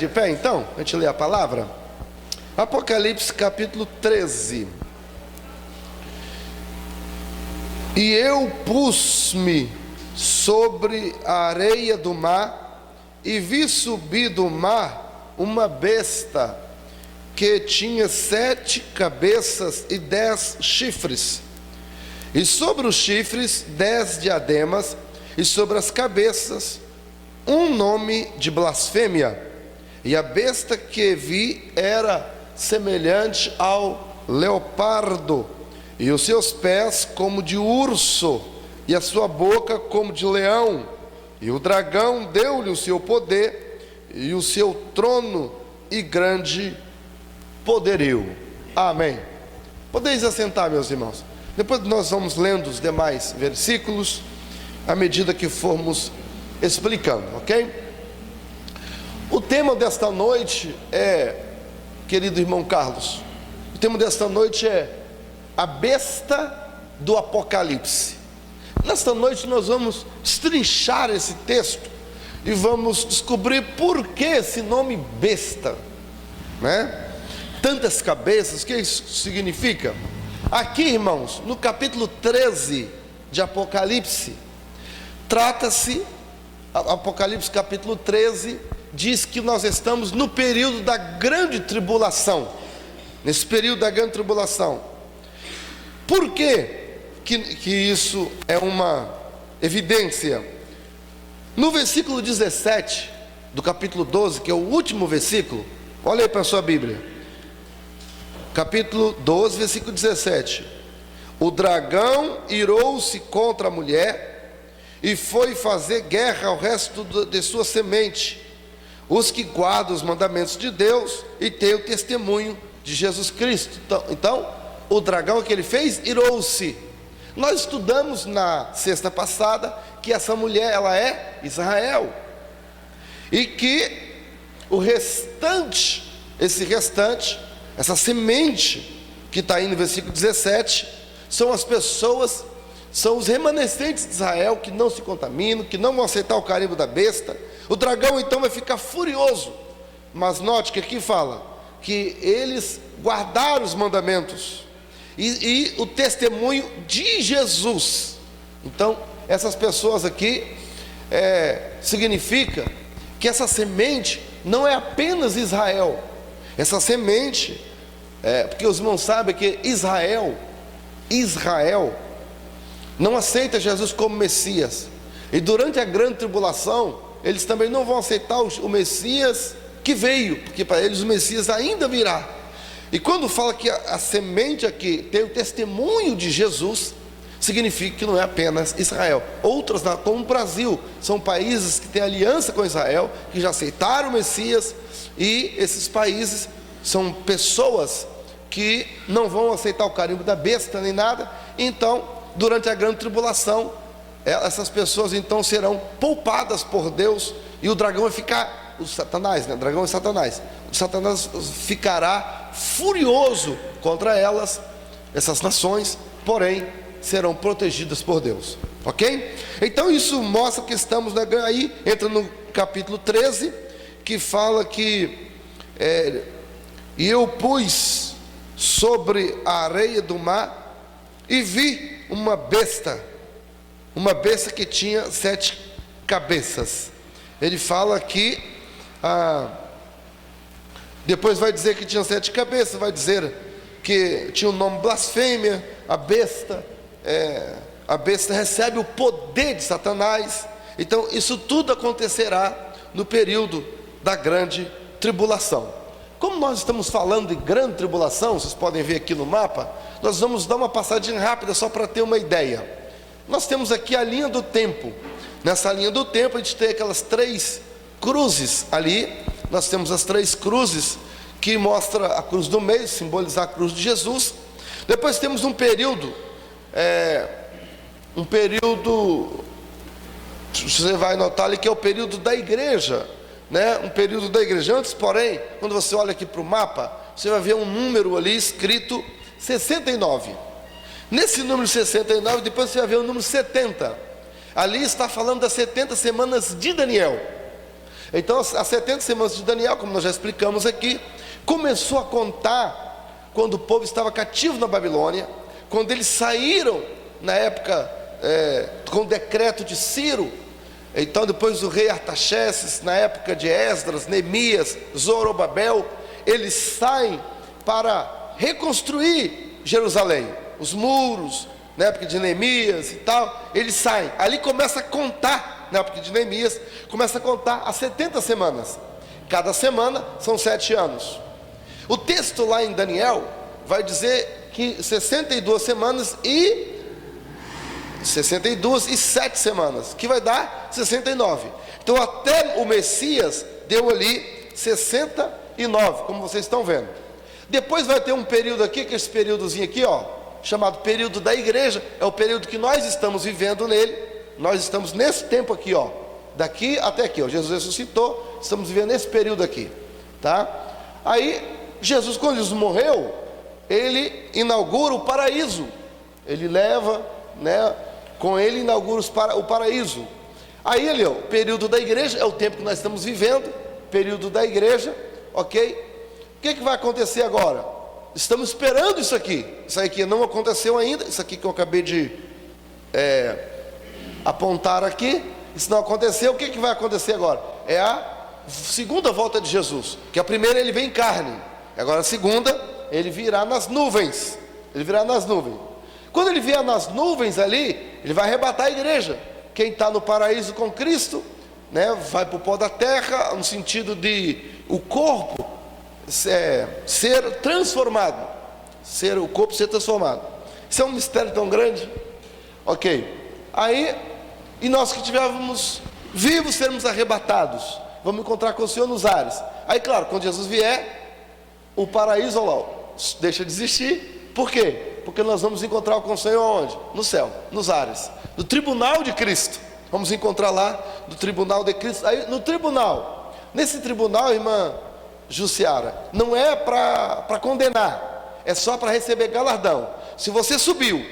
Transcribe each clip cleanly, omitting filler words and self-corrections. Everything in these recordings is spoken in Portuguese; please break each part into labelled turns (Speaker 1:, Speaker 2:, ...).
Speaker 1: De pé então, a gente lê a palavra. Apocalipse capítulo 13. E eu pus-me sobre a areia do mar, e vi subir do mar uma besta, que tinha 7 cabeças e 10 chifres, e sobre os chifres 10 diademas, e sobre as cabeças um nome de blasfêmia. E a besta que vi era semelhante ao leopardo, e os seus pés como de urso, e a sua boca como de leão. E o dragão deu-lhe o seu poder, e o seu trono e grande poderio. Amém. Podeis assentar, meus irmãos. Depois nós vamos lendo os demais versículos, à medida que formos explicando, ok? O tema desta noite é, querido irmão Carlos, o tema desta noite é a besta do Apocalipse. Nesta noite nós vamos destrinchar esse texto e vamos descobrir por que esse nome besta, né? Tantas cabeças, o que isso significa? Aqui, irmãos, no capítulo 13 de Apocalipse, trata-se, Apocalipse capítulo 13, diz que nós estamos no período da grande tribulação. Nesse período da grande tribulação. Por que isso é uma evidência? No versículo 17 do capítulo 12, que é o último versículo, olha aí para a sua Bíblia. Capítulo 12, versículo 17. O dragão irou-se contra a mulher e foi fazer guerra ao resto de sua semente, os que guardam os mandamentos de Deus e têm o testemunho de Jesus Cristo. Então, o dragão que ele fez, irou-se. Nós estudamos na sexta passada que essa mulher, ela é Israel, e que o restante, essa semente que está aí no versículo 17, são as pessoas, são os remanescentes de Israel, que não se contaminam, que não vão aceitar o carimbo da besta. O dragão então vai ficar furioso, mas note que aqui fala que eles guardaram os mandamentos e o testemunho de Jesus. Então essas pessoas aqui, significa que essa semente não é apenas Israel. Essa semente, porque os irmãos sabem que Israel não aceita Jesus como Messias, e durante a grande tribulação eles também não vão aceitar o Messias que veio, porque para eles o Messias ainda virá. E quando fala que a semente aqui tem o testemunho de Jesus, significa que não é apenas Israel. Outras, como o Brasil, são países que têm aliança com Israel, que já aceitaram o Messias, e esses países são pessoas que não vão aceitar o carimbo da besta nem nada. Então, durante a grande tribulação, essas pessoas então serão poupadas por Deus, e o dragão vai ficar, o Satanás, né? O dragão é Satanás. O Satanás ficará furioso contra elas, essas nações, porém serão protegidas por Deus, ok? Então isso mostra que estamos aí, entra no capítulo 13, que fala que e eu pus sobre a areia do mar e vi uma besta que tinha 7 cabeças. Ele fala que depois vai dizer que tinha 7 cabeças, vai dizer que tinha o nome blasfêmia. A besta recebe o poder de Satanás. Então isso tudo acontecerá no período da grande tribulação. Como nós estamos falando de grande tribulação, vocês podem ver aqui no mapa, nós vamos dar uma passadinha rápida só para ter uma ideia. Nós temos aqui a linha do tempo. Nessa linha do tempo a gente tem aquelas 3 cruzes ali. Nós temos as 3 cruzes, que mostra a cruz do meio, simbolizar a cruz de Jesus. Depois temos um período, você vai notar ali que é o período da igreja, né? Um período da igreja. Antes, porém, quando você olha aqui para o mapa, você vai ver um número ali escrito 69. Nesse número 69, depois você vai ver o número 70. Ali está falando das 70 semanas de Daniel. Então as 70 semanas de Daniel, como nós já explicamos aqui, começou a contar quando o povo estava cativo na Babilônia, quando eles saíram na época, com o decreto de Ciro. Então depois do rei Artaxerxes, na época de Esdras, Neemias, Zorobabel, eles saem para reconstruir Jerusalém, os muros, na época de Neemias e tal, eles saem, ali começa a contar, na época de Neemias, começa a contar as 70 semanas, cada semana são 7 anos. O texto lá em Daniel vai dizer que 62 semanas e 62 e 7 semanas, que vai dar 69. Então até o Messias deu ali 69, como vocês estão vendo. Depois vai ter um período aqui, que é esse períodozinho aqui, ó, chamado período da igreja, é o período que nós estamos vivendo nele. Nós estamos nesse tempo aqui, ó, daqui até aqui, ó. Jesus ressuscitou, estamos vivendo nesse período aqui, tá? Aí Jesus, quando Jesus morreu, ele inaugura o paraíso. Ele leva, né, com ele inaugura o paraíso. Aí ali, ó, o período da igreja é o tempo que nós estamos vivendo, período da igreja, ok? O que vai acontecer agora? Estamos esperando isso aqui. Isso aqui não aconteceu ainda. Isso aqui que eu acabei de apontar aqui, isso não aconteceu. O que vai acontecer agora? É a segunda volta de Jesus. Que a primeira ele vem em carne, agora a segunda ele virá nas nuvens. Ele virá nas nuvens. Quando ele vier nas nuvens ali, ele vai arrebatar a igreja. Quem está no paraíso com Cristo, né, vai para o pó da terra, no sentido de o corpo ser transformado, o corpo ser transformado. Isso é um mistério tão grande, ok? Aí, e nós que estivermos vivos sermos arrebatados, vamos encontrar com o Senhor nos ares. Aí claro, quando Jesus vier, o paraíso lá deixa de existir. Por quê? Porque nós vamos encontrar com o Senhor onde? No céu, nos ares, no tribunal de Cristo. Vamos encontrar lá no tribunal de Cristo. Aí no tribunal, nesse tribunal, irmã Jussiara, não é para condenar, é só para receber galardão. Se você subiu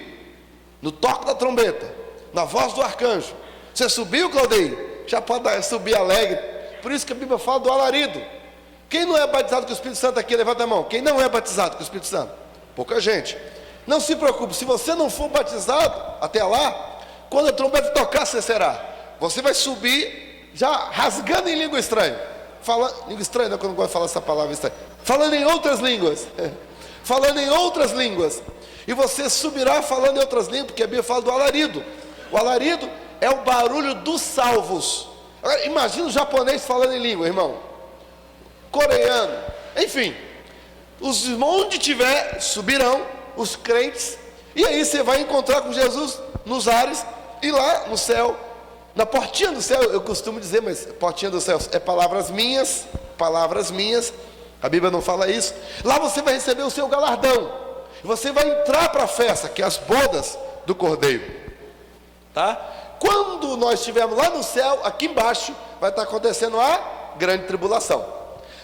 Speaker 1: no toque da trombeta, na voz do arcanjo, você subiu, Claudei, já pode subir alegre. Por isso que a Bíblia fala do alarido. Quem não é batizado com o Espírito Santo aqui, levanta a mão. Quem não é batizado com o Espírito Santo? Pouca gente. Não se preocupe, se você não for batizado até lá, quando a trombeta tocar, você será. Você vai subir já rasgando em língua estranha. Língua estranha, não, que eu não gosto de falar essa palavra estranha. Falando em outras línguas. Falando em outras línguas. E você subirá falando em outras línguas, porque a Bíblia fala do alarido. O alarido é o barulho dos salvos. Agora, imagina o japonês falando em língua, irmão. Coreano. Enfim. Os irmãos onde tiver, subirão, os crentes. E aí você vai encontrar com Jesus nos ares. E lá no céu, na portinha do céu, eu costumo dizer, mas portinha do céu é palavras minhas, a Bíblia não fala isso. Lá você vai receber o seu galardão, e você vai entrar para a festa, que é as bodas do Cordeiro, tá? Quando nós estivermos lá no céu, aqui embaixo, vai estar acontecendo a grande tribulação.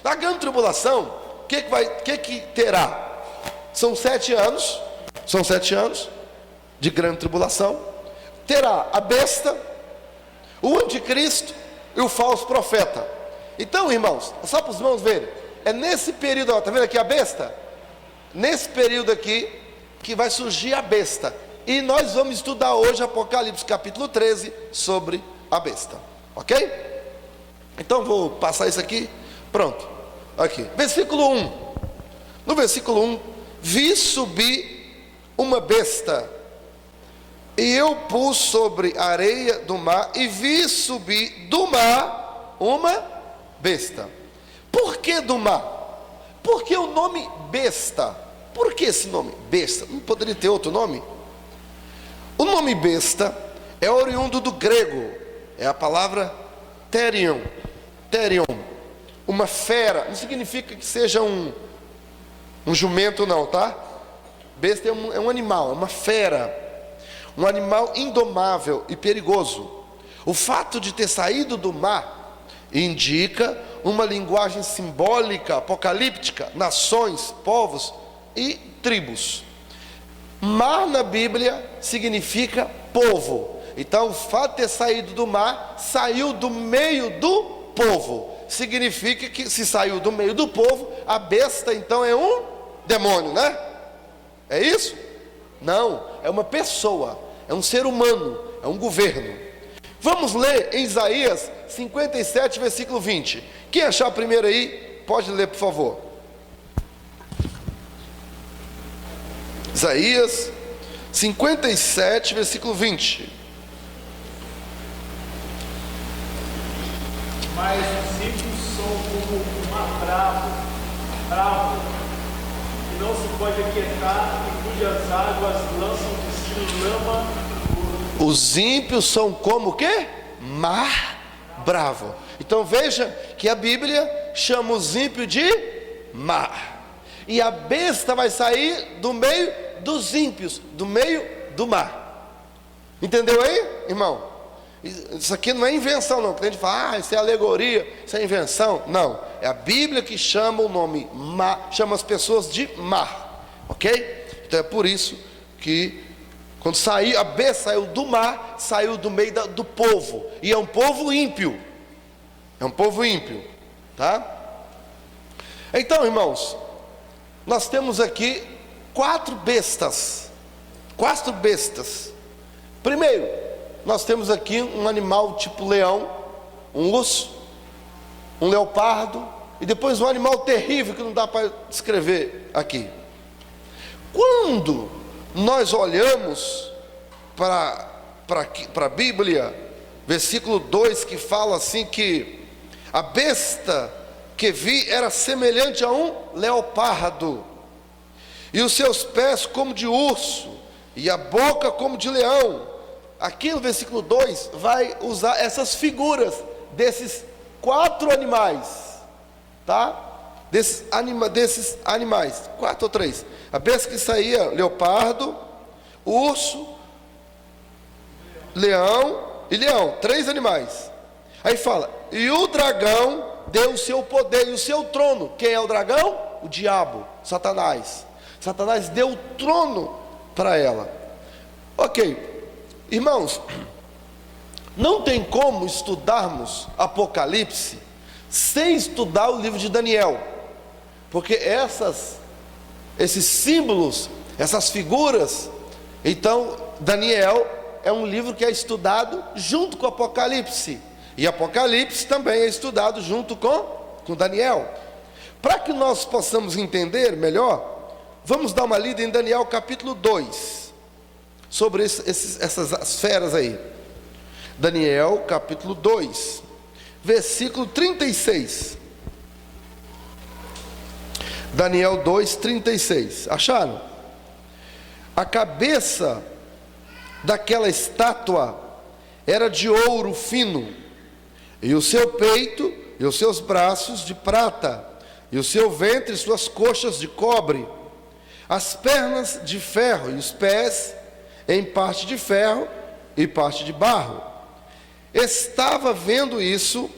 Speaker 1: Na grande tribulação, o que terá? São 7 anos de grande tribulação. Terá a besta, o anticristo e o falso profeta. Então, irmãos, só para os irmãos verem, é nesse período, está vendo aqui a besta? Nesse período aqui que vai surgir a besta. E nós vamos estudar hoje Apocalipse capítulo 13 sobre a besta, ok? Então vou passar isso aqui, pronto. Aqui, versículo 1. No versículo 1, vi subir uma besta, e eu pus sobre a areia do mar, e vi subir do mar uma besta. Por que do mar? Por que o nome besta? Por que esse nome besta? Não poderia ter outro nome? O nome besta é oriundo do grego, é a palavra therion, uma fera. Não significa que seja um jumento não, tá? Besta é um animal, é uma fera, um animal indomável e perigoso. O fato de ter saído do mar indica uma linguagem simbólica, apocalíptica, nações, povos e tribos. Mar na Bíblia significa povo. Então o fato de ter saído do mar, saiu do meio do povo. Significa que se saiu do meio do povo, a besta então é um demônio, né? É isso? Não, é uma pessoa, é um ser humano, é um governo. Vamos ler em Isaías 57, versículo 20. Quem achar primeiro aí, pode ler, por favor. Isaías 57, versículo 20.
Speaker 2: Mas os ímpios são como um bravo, que não se pode aquietar e cujas águas lançam destino lama.
Speaker 1: Os ímpios são como o quê? Mar bravo. Então veja que a Bíblia chama os ímpios de mar. E a besta vai sair do meio dos ímpios, do meio do mar. Entendeu aí, irmão? Isso aqui não é invenção não, porque a gente fala, isso é alegoria, isso é invenção. Não, é a Bíblia que chama o nome mar, chama as pessoas de mar, ok? Então é por isso que quando saiu, a besta saiu do mar, saiu do meio do povo, e é um povo ímpio, tá? Então, irmãos, nós temos aqui quatro bestas. Primeiro, nós temos aqui um animal tipo leão, um urso, um leopardo, e depois um animal terrível que não dá para descrever aqui. Quando nós olhamos para a Bíblia, versículo 2, que fala assim que a besta que vi era semelhante a um leopardo, e os seus pés como de urso, e a boca como de leão. Aqui no versículo 2 vai usar essas figuras desses quatro animais, tá? Desses animais, 4 ou 3. A besta que saía, leopardo, urso, leão e leão, 3 animais. Aí fala, e o dragão deu o seu poder e o seu trono. Quem é o dragão? O diabo, Satanás. Satanás deu o trono para ela. Ok. Irmãos, não tem como estudarmos Apocalipse sem estudar o livro de Daniel, porque esses símbolos, essas figuras, então Daniel é um livro que é estudado junto com Apocalipse, e Apocalipse também é estudado junto com Daniel. Para que nós possamos entender melhor, vamos dar uma lida em Daniel capítulo 2, sobre essas esferas aí. Daniel capítulo 2, versículo 36. Daniel 2, 36. Acharam? A cabeça daquela estátua era de ouro fino, e o seu peito e os seus braços de prata, e o seu ventre e suas coxas de cobre, as pernas de ferro e os pés em parte de ferro e parte de barro. Estava vendo isso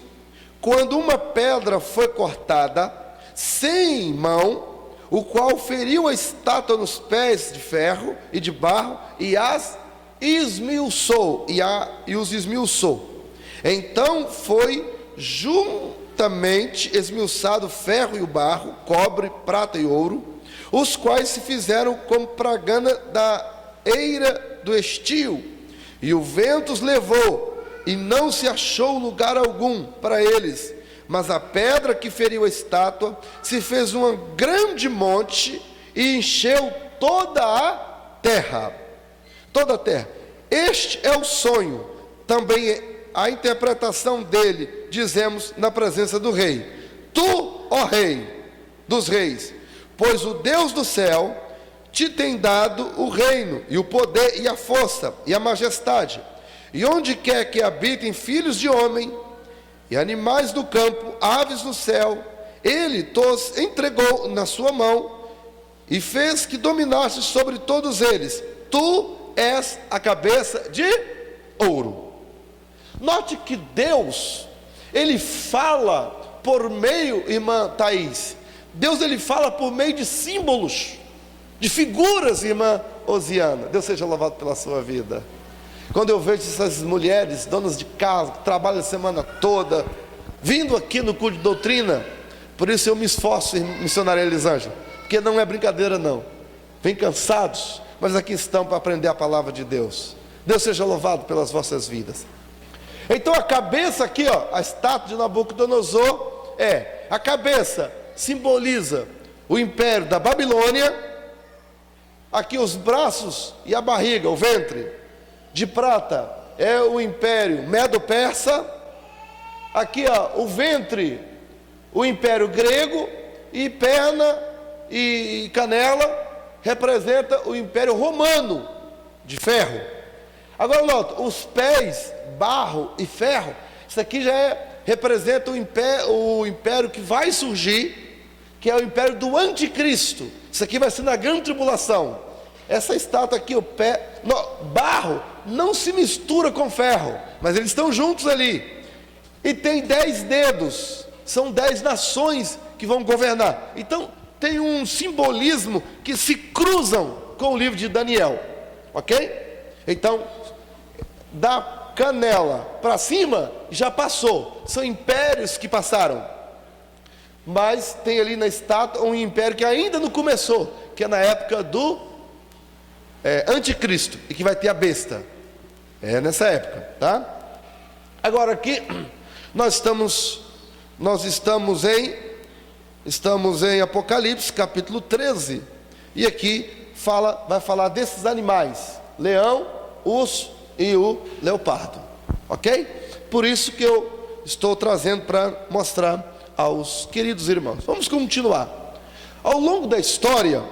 Speaker 1: quando uma pedra foi cortada sem mão, o qual feriu a estátua nos pés de ferro e de barro e as esmiuçou, e os esmiuçou. Então foi juntamente esmiuçado o ferro e o barro, cobre, prata e ouro, os quais se fizeram como pragana da eira do estio, e o vento os levou, e não se achou lugar algum para eles, mas a pedra que feriu a estátua se fez um grande monte e encheu toda a terra. Este é o sonho, também a interpretação dele, dizemos na presença do rei. Tu, ó rei dos reis, pois o Deus do céu te tem dado o reino, e o poder, e a força, e a majestade. E onde quer que habitem filhos de homem, e animais do campo, aves do céu, ele tos entregou na sua mão, e fez que dominasse sobre todos eles. Tu és a cabeça de ouro. Note que Deus, Ele fala por meio, irmã Thaís, Deus ele fala por meio de símbolos, de figuras, irmã Osiana. Deus seja louvado pela sua vida. Quando eu vejo essas mulheres, donas de casa, que trabalham a semana toda, vindo aqui no culto de doutrina. Por isso eu me esforço em missionária Elisângela, porque não é brincadeira não. Vem cansados, mas aqui estão para aprender a palavra de Deus. Deus seja louvado pelas vossas vidas. Então a cabeça aqui, ó, a estátua de Nabucodonosor, a cabeça simboliza o império da Babilônia. Aqui os braços e a barriga, o ventre de prata, é o império medo-persa. Aqui, ó, o ventre, o império grego, e perna e canela representa o império romano de ferro. Agora nota, os pés, barro e ferro, isso aqui já representa o império que vai surgir, que é o império do anticristo. Isso aqui vai ser na grande tribulação. Essa estátua aqui, o pé, barro não se mistura com ferro, mas eles estão juntos ali. E tem 10 dedos, são 10 nações que vão governar. Então tem um simbolismo que se cruzam com o livro de Daniel, ok? Então, da canela para cima já passou, são impérios que passaram. Mas tem ali na estátua um império que ainda não começou, que é na época do anticristo, e que vai ter a besta. É nessa época, tá? Agora aqui nós estamos em Apocalipse capítulo 13, e aqui vai falar desses animais: leão, urso e o leopardo, ok? Por isso que eu estou trazendo para mostrar aos queridos irmãos. Vamos continuar. Ao longo da história,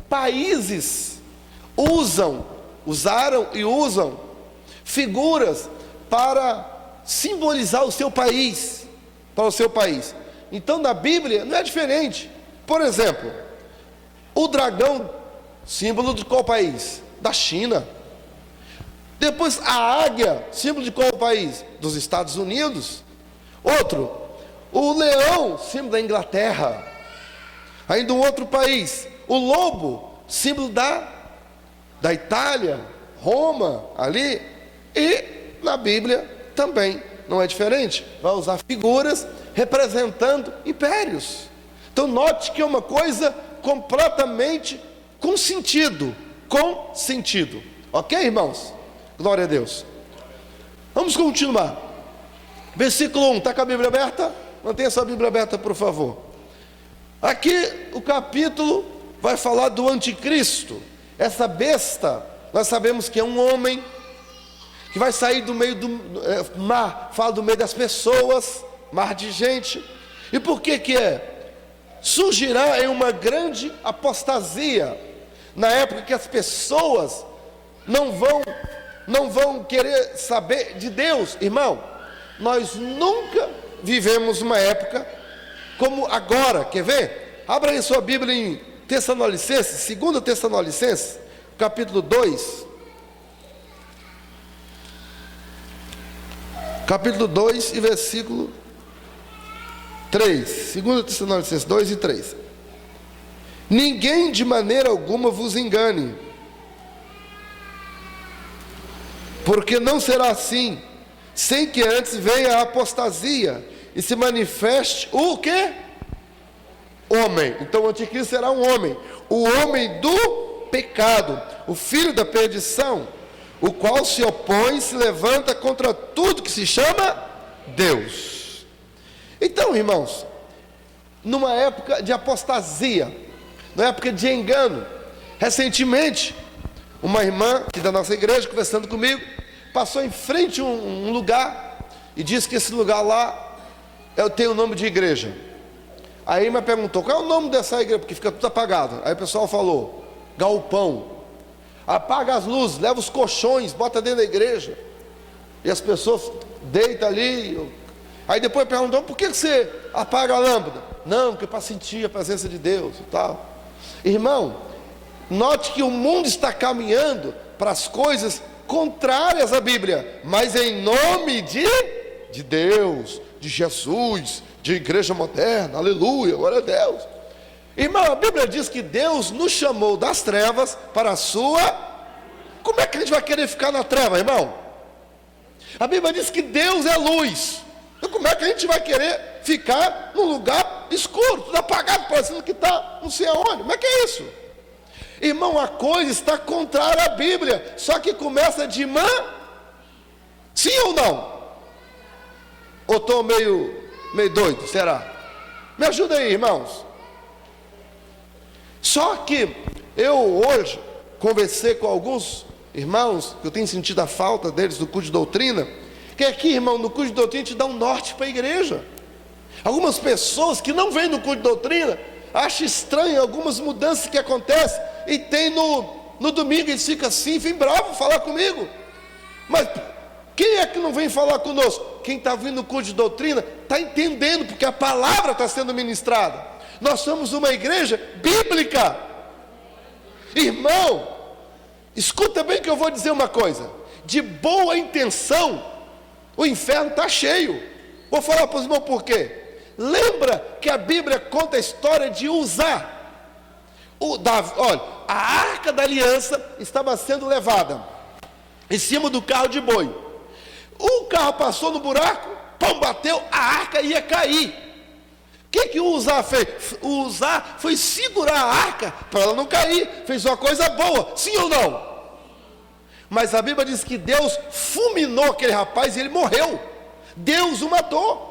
Speaker 1: países usaram e usam figuras para simbolizar o seu país, Então na Bíblia não é diferente. Por exemplo, o dragão, símbolo de qual país? Da China. Depois a águia, símbolo de qual país? Dos Estados Unidos. Outro, o leão, símbolo da Inglaterra. Ainda um outro país, o lobo, símbolo da Itália, Roma, ali. E na Bíblia também não é diferente. Vai usar figuras representando impérios. Então note que é uma coisa completamente com sentido. Ok, irmãos? Glória a Deus. Vamos continuar. Versículo 1, está com a Bíblia aberta? Mantenha sua Bíblia aberta, por favor. Aqui o capítulo vai falar do anticristo. Essa besta, nós sabemos que é um homem que vai sair do meio do mar, fala do meio das pessoas, mar de gente. E por que que é? Surgirá em uma grande apostasia, na época que as pessoas não vão querer saber de Deus. Irmão, nós nunca vivemos uma época como agora. Quer ver? Abra aí sua Bíblia em Tessalonicenses, 2 Tessalonicenses, capítulo 2. Capítulo 2 e versículo 3. 2 Tessalonicenses 2 e 3. Ninguém de maneira alguma vos engane, porque não será assim, sem que antes venha a apostasia e se manifeste o quê? Homem. Então o anticristo será um homem, o homem do pecado, o filho da perdição, o qual se opõe, se levanta contra tudo que se chama Deus. Então, irmãos, numa época de apostasia, numa época de engano, recentemente, uma irmã aqui da nossa igreja, conversando comigo, passou em frente a um lugar e disse que esse lugar lá tem o nome de igreja. Aí a irmã perguntou: qual é o nome dessa igreja? Porque fica tudo apagado. Aí o pessoal falou: galpão. Apaga as luzes, leva os colchões, bota dentro da igreja, e as pessoas deitam ali. Aí depois perguntou: por que você apaga a lâmpada? Não, porque é para sentir a presença de Deus e tal. Irmão, note que o mundo está caminhando para as coisas contrárias à Bíblia, mas em nome de Deus, de Jesus, de igreja moderna. Aleluia, glória a Deus. Irmão, a Bíblia diz que Deus nos chamou das trevas para a sua. Como é que a gente vai querer ficar na treva, irmão? A Bíblia diz que Deus é luz. Então como é que a gente vai querer ficar num lugar escuro, tudo apagado, parecendo que está não sei aonde? Como é que é isso? Irmão, a coisa está contrária à Bíblia, só que começa de sim ou não? Ou estou meio doido, será? Me ajuda aí, irmãos. Só que eu hoje conversei com alguns irmãos, que eu tenho sentido a falta deles do culto de doutrina, que aqui, irmão, no culto de doutrina te dá um norte para a igreja. Algumas pessoas que não vêm no culto de doutrina acham estranho algumas mudanças que acontecem, e tem no domingo eles ficam assim, vem bravo falar comigo. Mas quem é que não vem falar conosco? Quem está vindo no culto de doutrina está entendendo, porque a palavra está sendo ministrada. Nós somos uma igreja bíblica. Irmão, escuta bem que eu vou dizer uma coisa. De boa intenção, o inferno está cheio. Vou falar para os irmãos por quê. Lembra que a Bíblia conta a história de Uzá. Olha, a arca da aliança estava sendo levada em cima do carro de boi. O carro passou no buraco, pão, bateu, a arca ia cair. O que o Uzá fez? O Uzá foi segurar a arca para ela não cair. Fez uma coisa boa, sim ou não? Mas a Bíblia diz que Deus fulminou aquele rapaz e ele morreu. Deus o matou.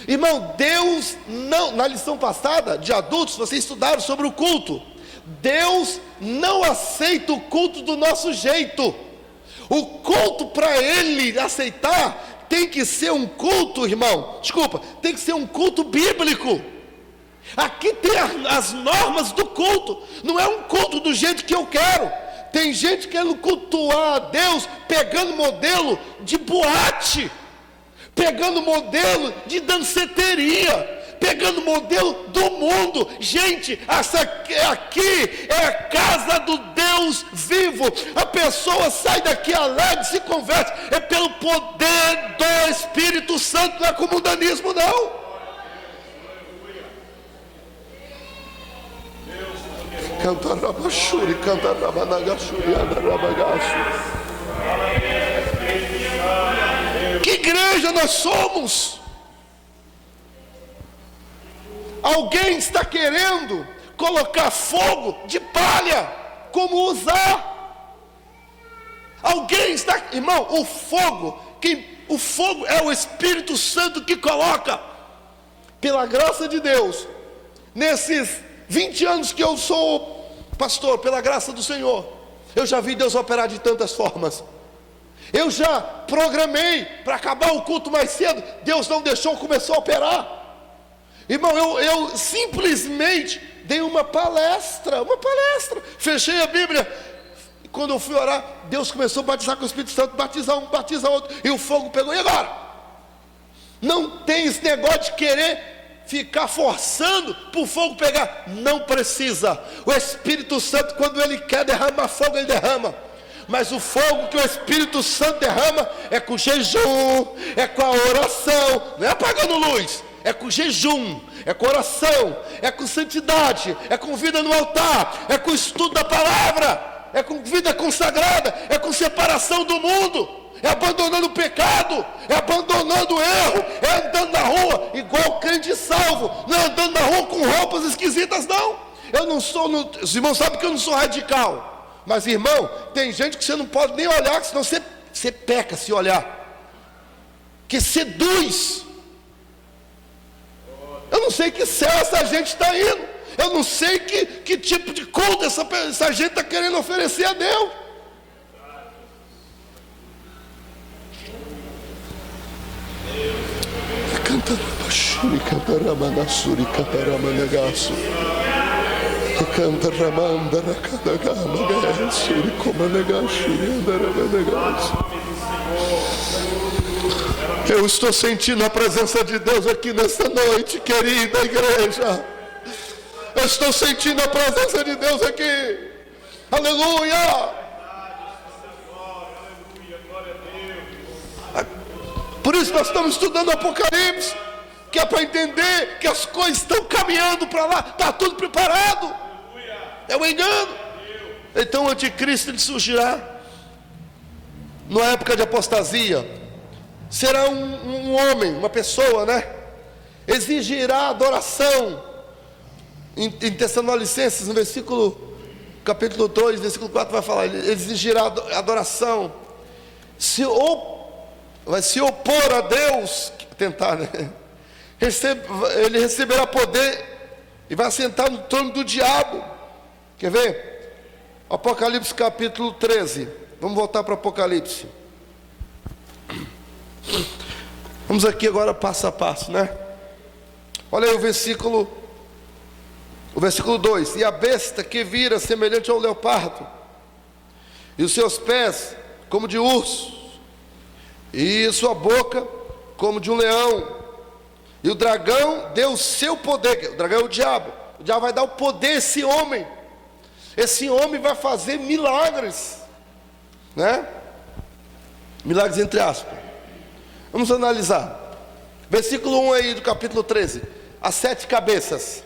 Speaker 1: Irmão, Deus não, na lição passada de adultos, vocês estudaram sobre o culto. Deus não aceita o culto do nosso jeito. O culto para Ele aceitar tem que ser um culto, irmão, tem que ser um culto bíblico. Aqui tem as normas do culto. Não é um culto do jeito que eu quero. Tem gente querendo cultuar a Deus pegando modelo de boate, pegando modelo de danceteria, pegando modelo do mundo. Gente, essa aqui é a casa do Deus vivo. A pessoa sai daqui alegre, se converte, é pelo poder do Espírito Santo, não é com o mundanismo não. Canta rabachuri, canta rabanagachuri, andarabagaço. Que igreja nós somos? Alguém está querendo colocar fogo de palha, como usar. Alguém está, irmão, o fogo é o Espírito Santo que coloca. Pela graça de Deus, nesses 20 anos que eu sou pastor, pela graça do Senhor, eu já vi Deus operar de tantas formas. Eu já programei para acabar o culto mais cedo, Deus não deixou, começou a operar. Irmão, eu simplesmente dei uma palestra, fechei a Bíblia, e quando eu fui orar, Deus começou a batizar com o Espírito Santo, batizar um, batizar outro, e o fogo pegou. E agora? Não tem esse negócio de querer ficar forçando para o fogo pegar, não precisa. O Espírito Santo, quando Ele quer derramar fogo, Ele derrama. Mas o fogo que o Espírito Santo derrama é com jejum, é com a oração, não é apagando luz, é com jejum, é com oração, é com santidade, é com vida no altar, é com estudo da palavra, é com vida consagrada, é com separação do mundo, é abandonando o pecado, é abandonando o erro, é andando na rua igual crente salvo, não é andando na rua com roupas esquisitas não. Eu não sou, os irmãos sabem que eu não sou radical. Mas irmão, tem gente que você não pode nem olhar, senão você peca se olhar, que seduz. Eu não sei que céu essa gente está indo, eu não sei que tipo de culto essa gente está querendo oferecer a Deus. Eu estou sentindo a presença de Deus aqui nessa noite, querida igreja. Eu estou sentindo a presença de Deus aqui. Aleluia. Por isso nós estamos estudando Apocalipse, que é para entender que as coisas estão caminhando para lá, está tudo preparado. É um engano. Então o anticristo ele surgirá. na época de apostasia, será um homem, uma pessoa, né? Exigirá adoração. Em Tessalonicenses, no capítulo 2, versículo 4, vai falar, ele exigirá adoração. Vai se opor a Deus, tentar, né? Ele receberá poder e vai sentar no trono do diabo. Quer ver? Apocalipse capítulo 13. Vamos voltar para Apocalipse. Vamos aqui agora passo a passo, né? Olha aí o versículo 2: e a besta que vira semelhante ao leopardo, e os seus pés como de urso, e sua boca como de um leão, e o dragão deu o seu poder. O dragão é o diabo vai dar o poder a esse homem. Esse homem vai fazer milagres, né? Milagres entre aspas. Vamos analisar. Versículo 1 aí do capítulo 13. As 7 cabeças.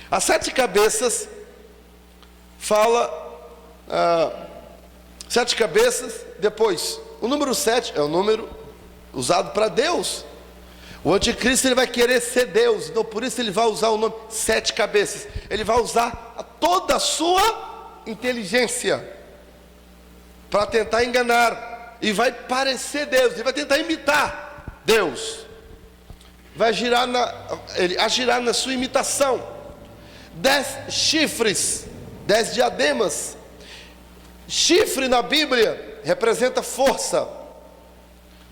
Speaker 1: As 7 cabeças fala 7 cabeças. Depois, o número 7 é o número usado para Deus. O anticristo, ele vai querer ser Deus, então por isso ele vai usar o nome 7 cabeças. Ele vai usar toda a sua inteligência para tentar enganar, e vai parecer Deus, ele vai tentar imitar Deus, ele agirá na sua imitação. 10 chifres, 10 diademas. Chifre na Bíblia representa força,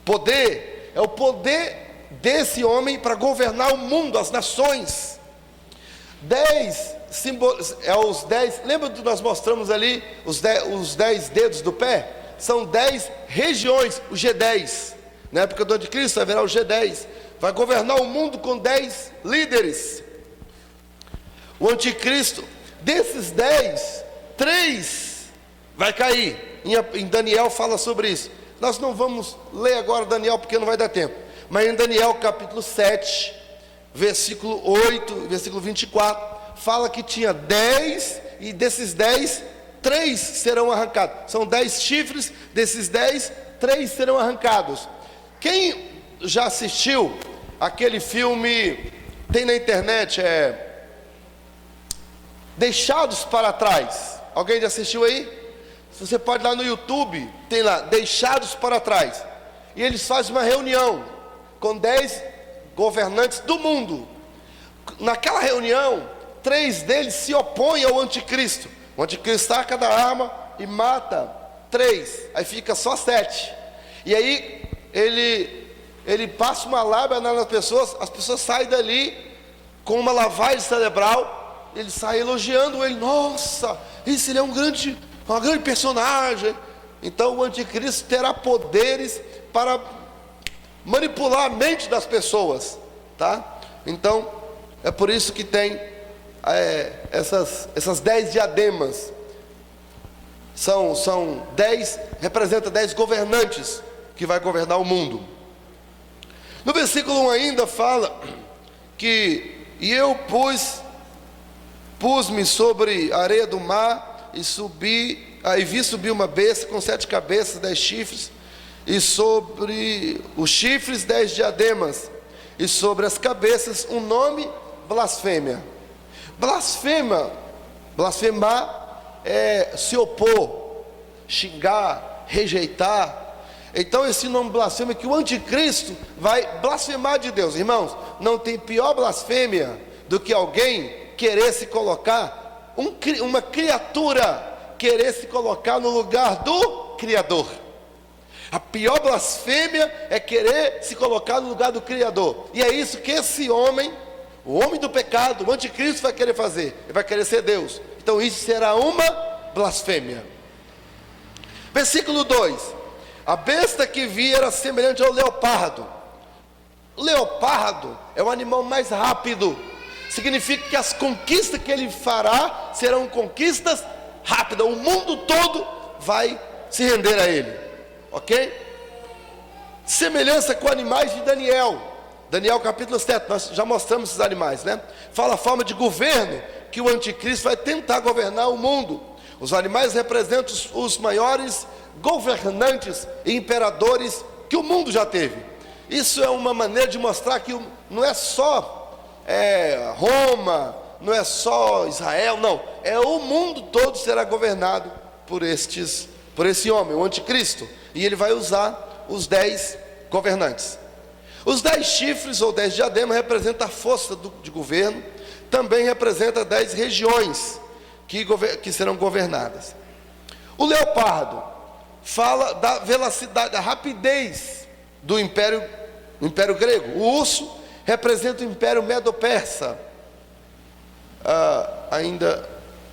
Speaker 1: poder. É o poder desse homem para governar o mundo, as nações. 10 símbolos, os 10, lembra que nós mostramos ali os 10 dedos do pé? São 10 regiões, o G10. Na época do anticristo haverá o G10, vai governar o mundo com 10 líderes. O anticristo, desses 10, 3 vai cair. Em Daniel fala sobre isso. Nós não vamos ler agora Daniel porque não vai dar tempo, mas em Daniel capítulo 7, versículo 8, versículo 24, fala que tinha 10, e desses 10, 3 serão arrancados. São 10 chifres, desses 10, 3 serão arrancados. Quem já assistiu aquele filme, tem na internet, Deixados para Trás? Alguém já assistiu aí? Você pode ir lá no YouTube, tem lá, Deixados para Trás. E eles fazem uma reunião com 10 governantes do mundo. Naquela reunião, 3 deles se opõem ao anticristo. O anticristo saca da arma e mata 3, aí fica só 7. E aí ele passa uma lábia nas pessoas, as pessoas saem dali com uma lavagem cerebral. Ele sai elogiando ele. Nossa, ele é uma grande personagem. Então o anticristo terá poderes para manipular a mente das pessoas, tá? Então é por isso que tem essas 10 diademas. São 10, representa 10 governantes que vai governar o mundo. No versículo 1 ainda fala que e eu pus-me sobre a areia do mar e vi subir uma besta com 7 cabeças, 10 chifres, e sobre os chifres 10 diademas, e sobre as cabeças um nome: blasfêmia. Blasfemar é se opor, xingar, rejeitar. Então esse nome blasfêmia, que o anticristo vai blasfemar de Deus. Irmãos, não tem pior blasfêmia do que alguém querer se colocar, uma criatura querer se colocar no lugar do Criador. A pior blasfêmia é querer se colocar no lugar do Criador. E é isso que esse homem, o homem do pecado, o anticristo, vai querer fazer. Ele vai querer ser Deus. Então isso será uma blasfêmia. Versículo 2: a besta que vi era semelhante ao leopardo. O leopardo é o animal mais rápido. Significa que as conquistas que ele fará serão conquistas rápidas. O mundo todo vai se render a ele. Ok? Semelhança com animais de Daniel. Daniel capítulo 7, nós já mostramos esses animais, né? Fala a forma de governo que o anticristo vai tentar governar o mundo. Os animais representam os maiores governantes e imperadores que o mundo já teve. Isso é uma maneira de mostrar que não é só Roma, não é só Israel, não. O mundo todo será governado por esse homem, o anticristo. E ele vai usar os 10 governantes. Os 10 chifres ou 10 diademas representam a força de governo. Também representa 10 regiões que serão governadas. O leopardo fala da velocidade, da rapidez do império grego. O urso representa o império medo-persa. Ainda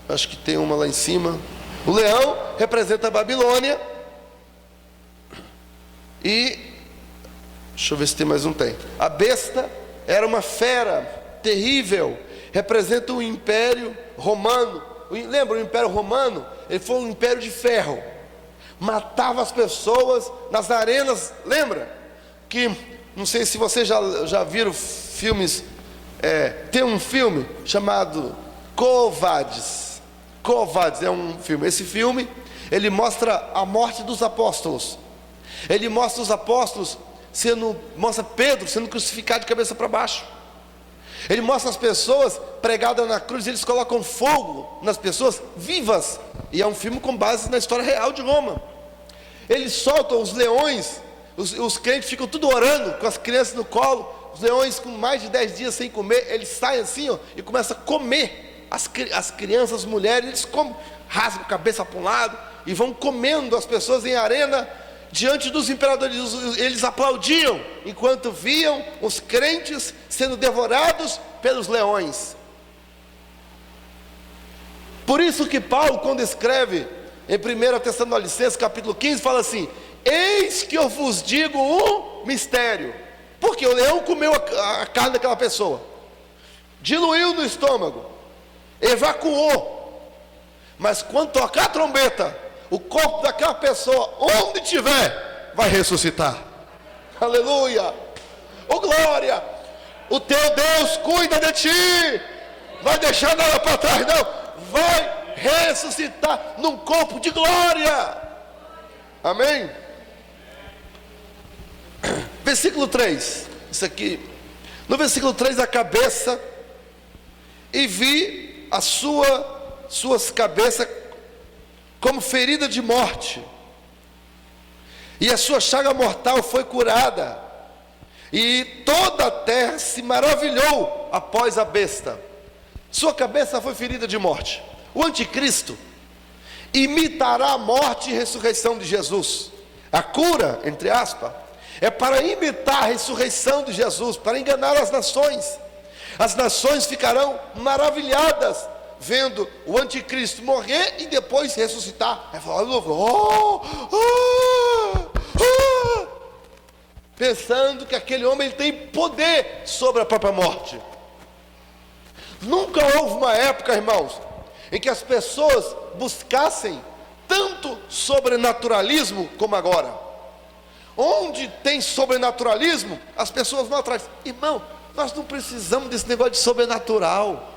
Speaker 1: acho que tem uma lá em cima. O leão representa a Babilônia. E deixa eu ver se tem mais um. Tem. A besta era uma fera terrível, representa o império romano. Lembra, o império romano? Ele foi um império de ferro, matava as pessoas nas arenas. Lembra? Que, não sei se vocês já viram filmes, tem um filme chamado Quo Vadis. Quo Vadis é um filme. Esse filme, ele mostra a morte dos apóstolos. Ele mostra os apóstolos mostra Pedro sendo crucificado de cabeça para baixo. Ele mostra as pessoas pregadas na cruz. Eles colocam fogo nas pessoas vivas. E é um filme com base na história real de Roma. Eles soltam os leões. Os crentes ficam tudo orando, com as crianças no colo. Os leões com mais de 10 dias sem comer, eles saem assim, e começam a comer as crianças, as mulheres. Eles rasgam a cabeça para um lado e vão comendo as pessoas em arena. Diante dos imperadores, eles aplaudiam enquanto viam os crentes sendo devorados pelos leões. Por isso que Paulo, quando escreve em 1 Tessalonicenses capítulo 15, fala assim: eis que eu vos digo um mistério. Porque o leão comeu a carne daquela pessoa, diluiu no estômago, evacuou. Mas quando tocar a trombeta, o corpo daquela pessoa, onde tiver, vai ressuscitar. Aleluia! Oh glória! O teu Deus cuida de ti. Vai deixar nada para trás não. Vai ressuscitar num corpo de glória. Amém? Versículo 3. Isso aqui. No versículo 3, a cabeça. E vi as suas cabeças como ferida de morte, e a sua chaga mortal foi curada, e toda a terra se maravilhou após a besta. Sua cabeça foi ferida de morte. O anticristo imitará a morte e ressurreição de Jesus. A cura, entre aspas, é para imitar a ressurreição de Jesus, para enganar as nações. As nações ficarão maravilhadas vendo o anticristo morrer e depois ressuscitar. Vai falar, pensando que aquele homem ele tem poder sobre a própria morte. Nunca houve uma época, irmãos, em que as pessoas buscassem tanto sobrenaturalismo como agora. Onde tem sobrenaturalismo, as pessoas vão atrás. Irmão, nós não precisamos desse negócio de sobrenatural.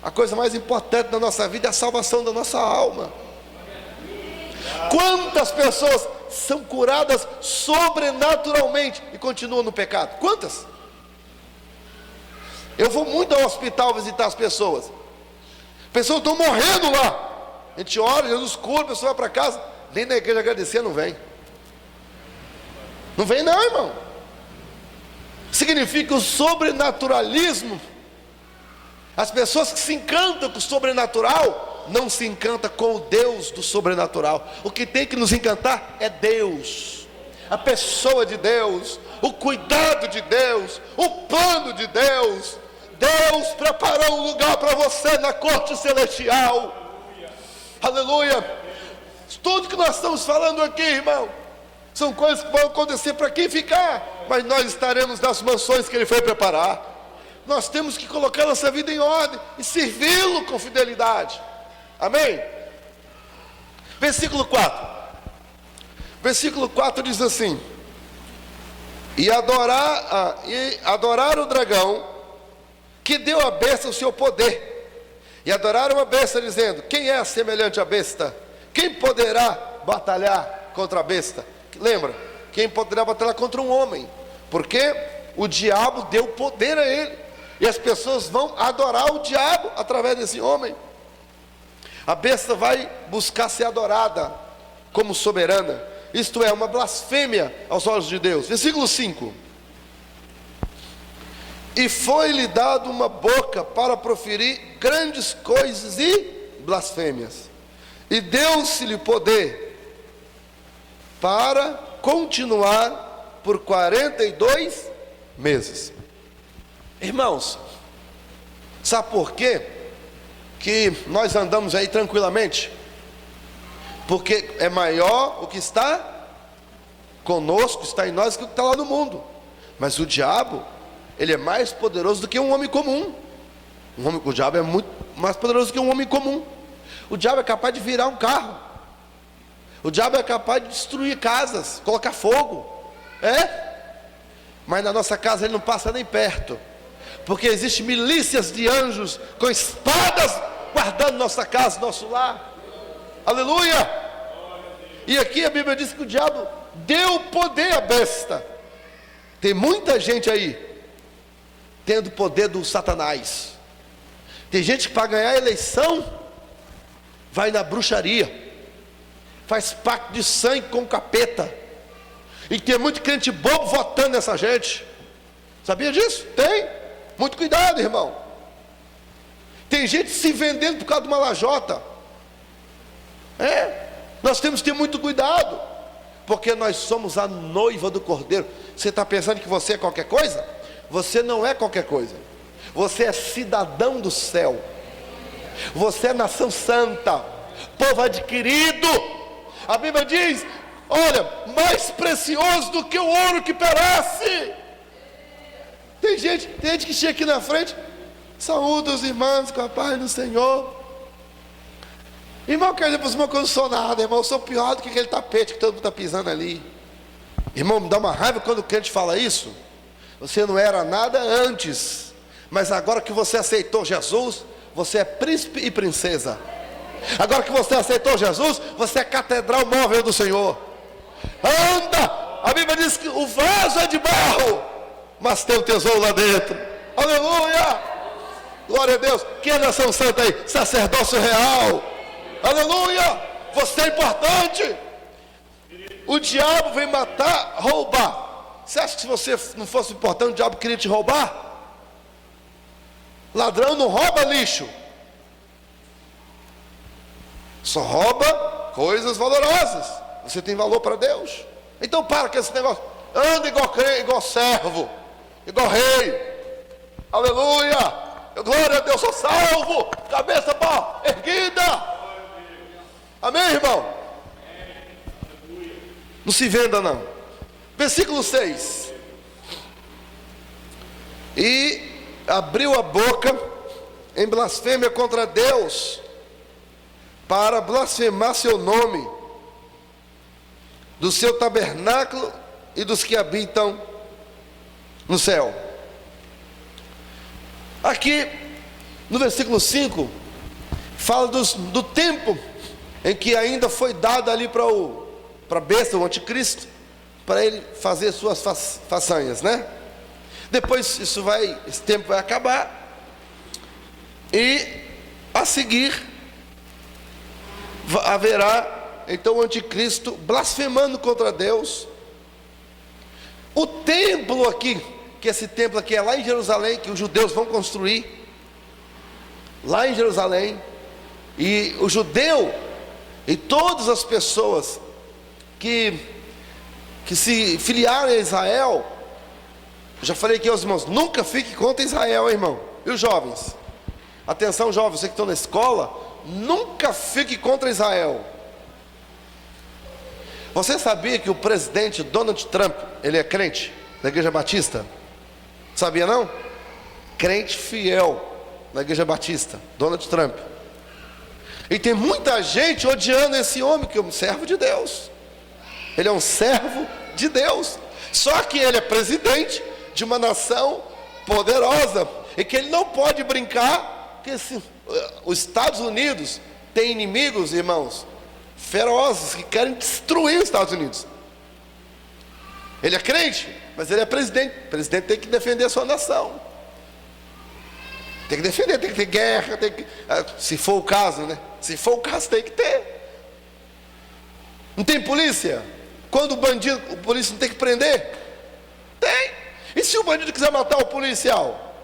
Speaker 1: A coisa mais importante da nossa vida é a salvação da nossa alma. Quantas pessoas são curadas sobrenaturalmente e continuam no pecado? Quantas? Eu vou muito ao hospital visitar as pessoas. Pessoas estão morrendo lá. A gente ora, Jesus cura, a pessoa vai para casa, nem na igreja agradecer, não vem. Não vem não, irmão. Significa o sobrenaturalismo. As pessoas que se encantam com o sobrenatural não se encantam com o Deus do sobrenatural. O que tem que nos encantar é Deus, a pessoa de Deus, o cuidado de Deus, o plano de Deus. Deus preparou um lugar para você na corte celestial. Aleluia. Tudo que nós estamos falando aqui, irmão, são coisas que vão acontecer para quem ficar, mas nós estaremos nas mansões que Ele foi preparar. Nós temos que colocar nossa vida em ordem e servi-lo com fidelidade. Amém? Versículo 4. Versículo 4 diz assim: e adorar o dragão, que deu à besta o seu poder. E adoraram a besta, dizendo: quem é semelhante à besta? Quem poderá batalhar contra a besta? Lembra? Quem poderá batalhar contra um homem? Porque o diabo deu poder a ele, e as pessoas vão adorar o diabo através desse homem. A besta vai buscar ser adorada como soberana, isto é, uma blasfêmia aos olhos de Deus. Versículo 5: e foi-lhe dado uma boca para proferir grandes coisas e blasfêmias, e deu-se-lhe poder para continuar por 42 meses. Irmãos, sabe por quê que nós andamos aí tranquilamente? Porque é maior o que está conosco, está em nós, que o que está lá no mundo. Mas o diabo, ele é mais poderoso do que um homem comum. O diabo é muito mais poderoso do que um homem comum. O diabo é capaz de virar um carro. O diabo é capaz de destruir casas, colocar fogo. Mas na nossa casa ele não passa nem perto, porque existem milícias de anjos com espadas guardando nossa casa, nosso lar. Aleluia! E aqui a Bíblia diz que o diabo deu poder à besta. Tem muita gente aí tendo poder do Satanás. Tem gente que para ganhar a eleição vai na bruxaria, faz pacto de sangue com o capeta, e tem muito crente bobo votando nessa gente. Sabia disso? Tem. Muito cuidado, irmão. Tem gente se vendendo por causa de uma lajota. Nós temos que ter muito cuidado, porque nós somos a noiva do Cordeiro. Você está pensando que você é qualquer coisa? Você não é qualquer coisa. Você é cidadão do céu. Você é nação santa, povo adquirido. A Bíblia diz: olha, mais precioso do que o ouro que perece. Tem gente que chega aqui na frente, saúda os irmãos com a paz do Senhor. Irmão, quer dizer para os irmãos que eu não sou nada, irmão, eu sou pior do que aquele tapete que todo mundo está pisando ali. Irmão, me dá uma raiva quando o crente fala isso. Você não era nada antes, mas agora que você aceitou Jesus, você é príncipe e princesa. Agora que você aceitou Jesus, você é catedral móvel do Senhor. Anda! A Bíblia diz que o vaso é de barro, mas tem um tesouro lá dentro. Aleluia! Glória a Deus. Quem é nação santa aí? Sacerdócio real. Aleluia! Você é importante. O diabo vem matar, roubar. Você acha que se você não fosse importante, o diabo queria te roubar? Ladrão não rouba lixo, só rouba coisas valorosas. Você tem valor para Deus. Então para com esse negócio. Anda igual servo, igual rei. Aleluia! Glória a Deus, sou salvo, cabeça erguida. Amém, irmão? Não se venda não. Versículo 6: e abriu a boca em blasfêmia contra Deus, para blasfemar seu nome, do seu tabernáculo e dos que habitam no céu. Aqui no versículo 5 fala do tempo em que ainda foi dado ali para a besta, o anticristo, para ele fazer suas façanhas, né? Depois esse tempo vai acabar, e a seguir haverá então o anticristo blasfemando contra Deus. O templo aqui, que esse templo aqui é lá em Jerusalém, que os judeus vão construir lá em Jerusalém, e o judeu e todas as pessoas que se filiaram a Israel, eu já falei aqui aos irmãos, nunca fique contra Israel, hein, irmão. E os jovens? Atenção, jovens, você que estão na escola, nunca fique contra Israel. Você sabia que o presidente Donald Trump, ele é crente da Igreja Batista? Sabia não? Crente fiel da Igreja Batista, Donald Trump. E tem muita gente odiando esse homem, que é um servo de Deus. Ele é um servo de Deus. Só que ele é presidente de uma nação poderosa, e que ele não pode brincar, porque os Estados Unidos tem inimigos, irmãos, ferozes que querem destruir os Estados Unidos. Ele é crente, mas ele é presidente. O presidente tem que defender a sua nação. Tem que defender, tem que ter guerra, se for o caso, né? Se for o caso, tem que ter. Não tem polícia? Quando o polícia não tem que prender? Tem. E se o bandido quiser matar o policial?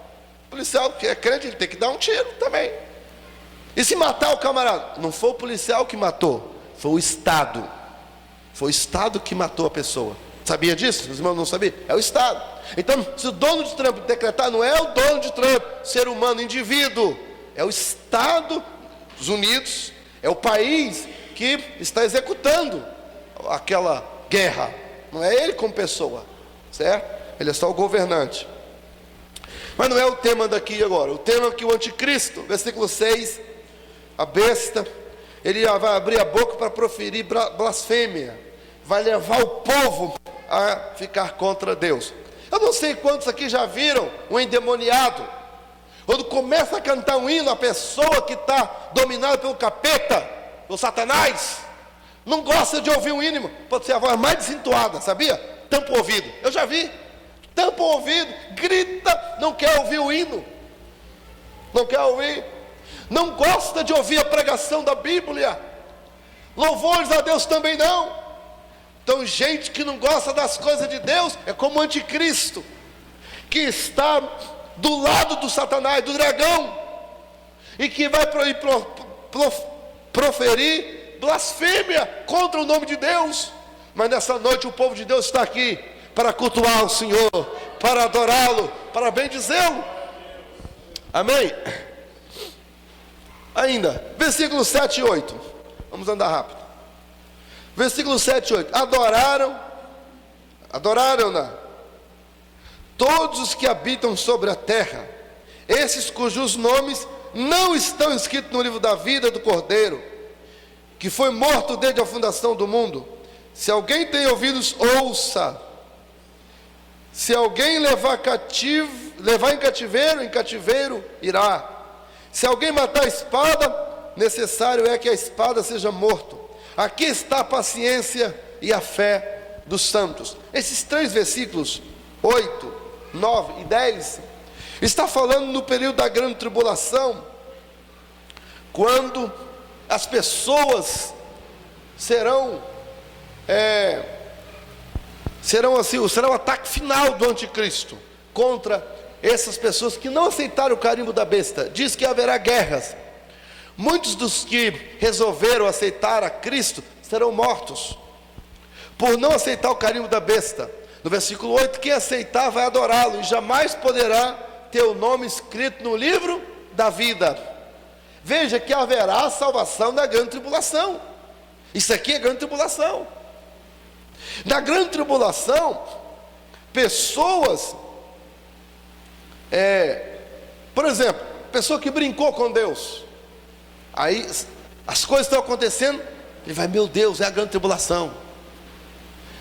Speaker 1: O policial que é crente, ele tem que dar um tiro também. E se matar o camarada? Não foi o policial que matou, foi o Estado. Foi o Estado que matou a pessoa. Sabia disso? Os irmãos não sabiam? É o Estado. Então, se o dono de Trump decretar, não é o dono de Trump, ser humano, indivíduo. É o Estados Unidos, é o país que está executando aquela guerra. Não é ele como pessoa, certo? Ele é só o governante. Mas não é o tema daqui agora. O tema é que o anticristo, versículo 6, a besta, ele vai abrir a boca para proferir blasfêmia, vai levar o povo a ficar contra Deus. Eu não sei quantos aqui já viram um endemoniado. Quando começa a cantar um hino, a pessoa que está dominada pelo capeta, pelo Satanás, não gosta de ouvir um hino, pode ser a voz mais desentoada, sabia? Tampa o ouvido, eu já vi. Tampa o ouvido, grita, não quer ouvir o hino, não quer ouvir, não gosta de ouvir a pregação da Bíblia, louvores a Deus também não. Então, gente que não gosta das coisas de Deus é como o anticristo, que está do lado do Satanás, do dragão, e que vai proferir blasfêmia contra o nome de Deus. Mas nessa noite o povo de Deus está aqui para cultuar o Senhor, para adorá-lo, para bendizê-lo. Amém? Ainda, versículo 7 e 8. Vamos andar rápido. Versículo 7 e 8. Adoraram-na todos os que habitam sobre a terra, esses cujos nomes não estão escritos no livro da vida do Cordeiro, que foi morto desde a fundação do mundo. Se alguém tem ouvidos, ouça. Se alguém levar em cativeiro irá. Se alguém matar a espada, necessário é que a espada seja morto. Aqui está a paciência e a fé dos santos. Esses 3 versículos, 8, 9 e 10, está falando no período da grande tribulação, quando as pessoas serão o ataque final do anticristo contra essas pessoas que não aceitaram o carimbo da besta. Diz que haverá guerras. Muitos dos que resolveram aceitar a Cristo serão mortos por não aceitar o carimbo da besta. No versículo 8, quem aceitar vai adorá-lo e jamais poderá ter o nome escrito no livro da vida. Veja que haverá salvação na grande tribulação. Isso aqui é grande tribulação. Na grande tribulação, pessoas, por exemplo, pessoa que brincou com Deus, aí as coisas estão acontecendo, ele vai, meu Deus, é a grande tribulação.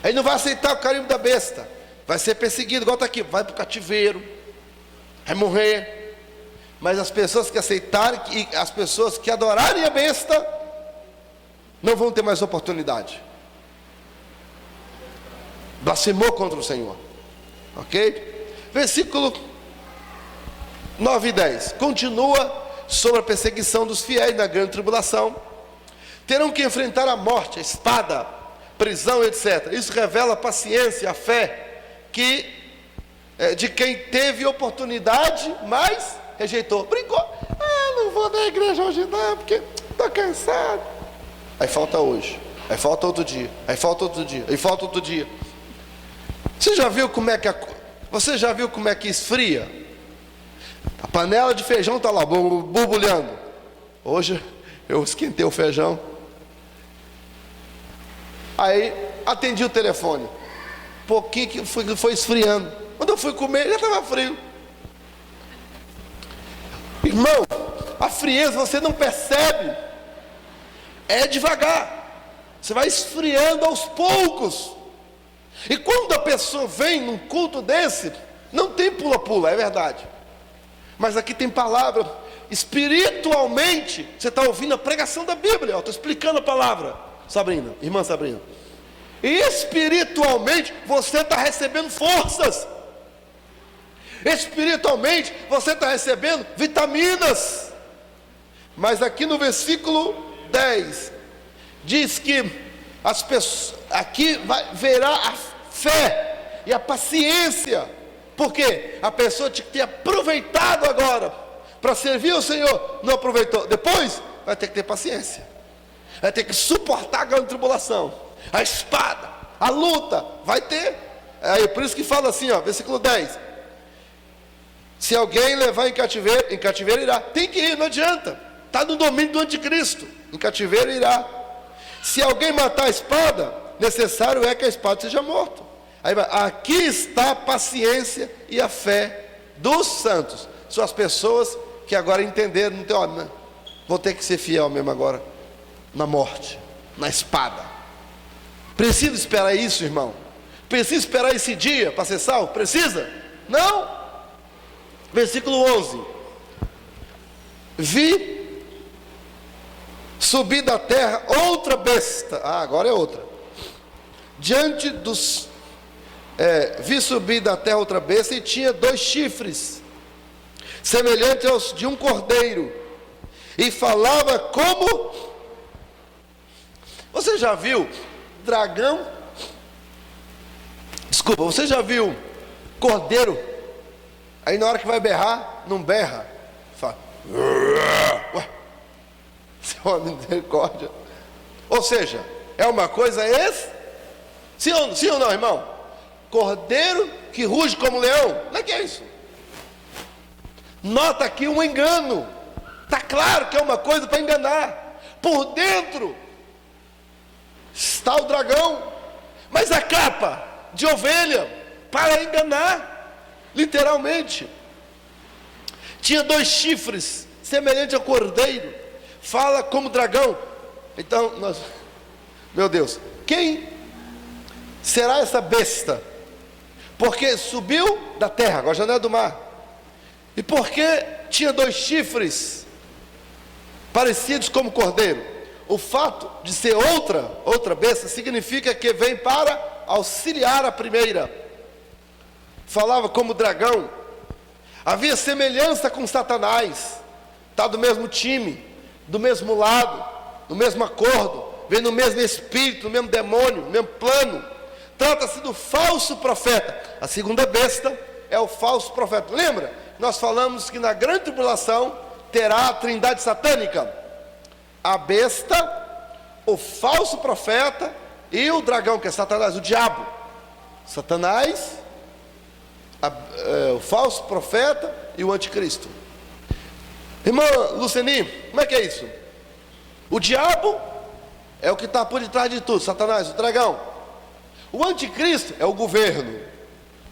Speaker 1: Aí não vai aceitar o carimbo da besta, vai ser perseguido, igual está aqui, vai para o cativeiro, vai morrer. Mas as pessoas que aceitarem, as pessoas que adorarem a besta, não vão ter mais oportunidade. Blasfemou contra o Senhor, ok? Versículo 9 e 10, continua sobre a perseguição dos fiéis na grande tribulação. Terão que enfrentar a morte, a espada, prisão, etc. Isso revela a paciência, a fé de quem teve oportunidade, mas rejeitou. Brincou, não vou na igreja hoje não, porque estou cansado. Aí falta hoje, aí falta outro dia, aí falta outro dia, aí falta outro dia. Você já viu como é que esfria? A panela de feijão está lá borbulhando. Hoje eu esquentei o feijão. Aí atendi o telefone. Pouquinho que foi esfriando. Quando eu fui comer, já estava frio. Irmão, a frieza você não percebe. É devagar. Você vai esfriando aos poucos. E quando a pessoa vem num culto desse, não tem pula-pula, é verdade. Mas aqui tem palavra. Espiritualmente, você está ouvindo a pregação da Bíblia. Eu estou explicando a palavra. Sabrina, irmã Sabrina, espiritualmente você está recebendo forças. Espiritualmente você está recebendo vitaminas. Mas aqui no versículo 10 diz que as pessoas aqui verá a fé e a paciência, porque a pessoa tinha que ter aproveitado agora para servir o Senhor, não aproveitou, depois vai ter que ter paciência, vai ter que suportar a grande tribulação, a espada, a luta, vai ter. É por isso que fala assim, ó, versículo 10: se alguém levar em cativeiro irá. Tem que ir, não adianta, está no domínio do anticristo. Em cativeiro irá. Se alguém matar a espada, necessário é que a espada seja morta. Aí vai, aqui está a paciência e a fé dos santos. São as pessoas que agora entenderam, não tem, ó, né? Vou ter que ser fiel mesmo agora, na morte, na espada. Precisa esperar isso, irmão? Precisa esperar esse dia para ser salvo? Precisa? Não. Versículo 11: vi subir da terra outra besta. Agora é outra. Diante dos vi subir da terra outra besta, e tinha 2 chifres, semelhantes aos de um cordeiro, e falava como... Você já viu dragão? Desculpa, você já viu cordeiro? Aí na hora que vai berrar, não berra, fala, ué, Senhor, misericórdia. Ou seja, é uma coisa sim ou não, irmão? Cordeiro que ruge como leão, não é que é isso? Nota aqui um engano. Está claro que é uma coisa para enganar. Por dentro está o dragão, mas a capa de ovelha para enganar, literalmente. Tinha 2 chifres, semelhante ao cordeiro, fala como dragão. Então, meu Deus, quem será essa besta? Porque subiu da terra, agora já não é do mar. E porque tinha 2 chifres, parecidos como cordeiro? O fato de ser outra besta, significa que vem para auxiliar a primeira. Falava como dragão. Havia semelhança com Satanás. Está do mesmo time, do mesmo lado, no mesmo acordo, vem no mesmo espírito, no mesmo demônio, no mesmo plano. Trata-se do falso profeta. A segunda besta é o falso profeta. Lembra? Nós falamos que na grande tribulação terá a trindade satânica: a besta, o falso profeta e o dragão, que é Satanás, o diabo. Satanás, o falso profeta e o anticristo. Irmã Luceni, como é que é isso? O diabo é o que está por detrás de tudo, Satanás, o dragão. O anticristo é o governo,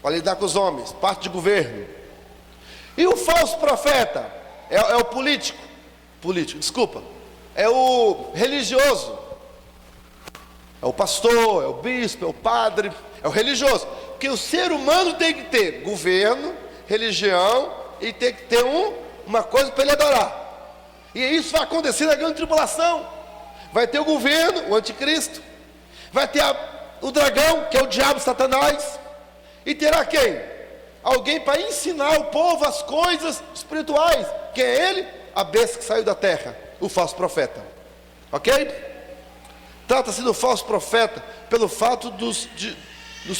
Speaker 1: para lidar com os homens, parte de governo. E o falso profeta é o político, desculpa, é o religioso, é o pastor, é o bispo, é o padre, é o religioso. Porque o ser humano tem que ter governo, religião, e tem que ter uma coisa para ele adorar. E isso vai acontecer na grande tribulação. Vai ter o governo, o anticristo, vai ter o dragão, que é o diabo, Satanás, e terá quem? Alguém para ensinar o povo as coisas espirituais. Quem é ele? A besta que saiu da terra, o falso profeta. Ok? Trata-se do falso profeta pelo fato dos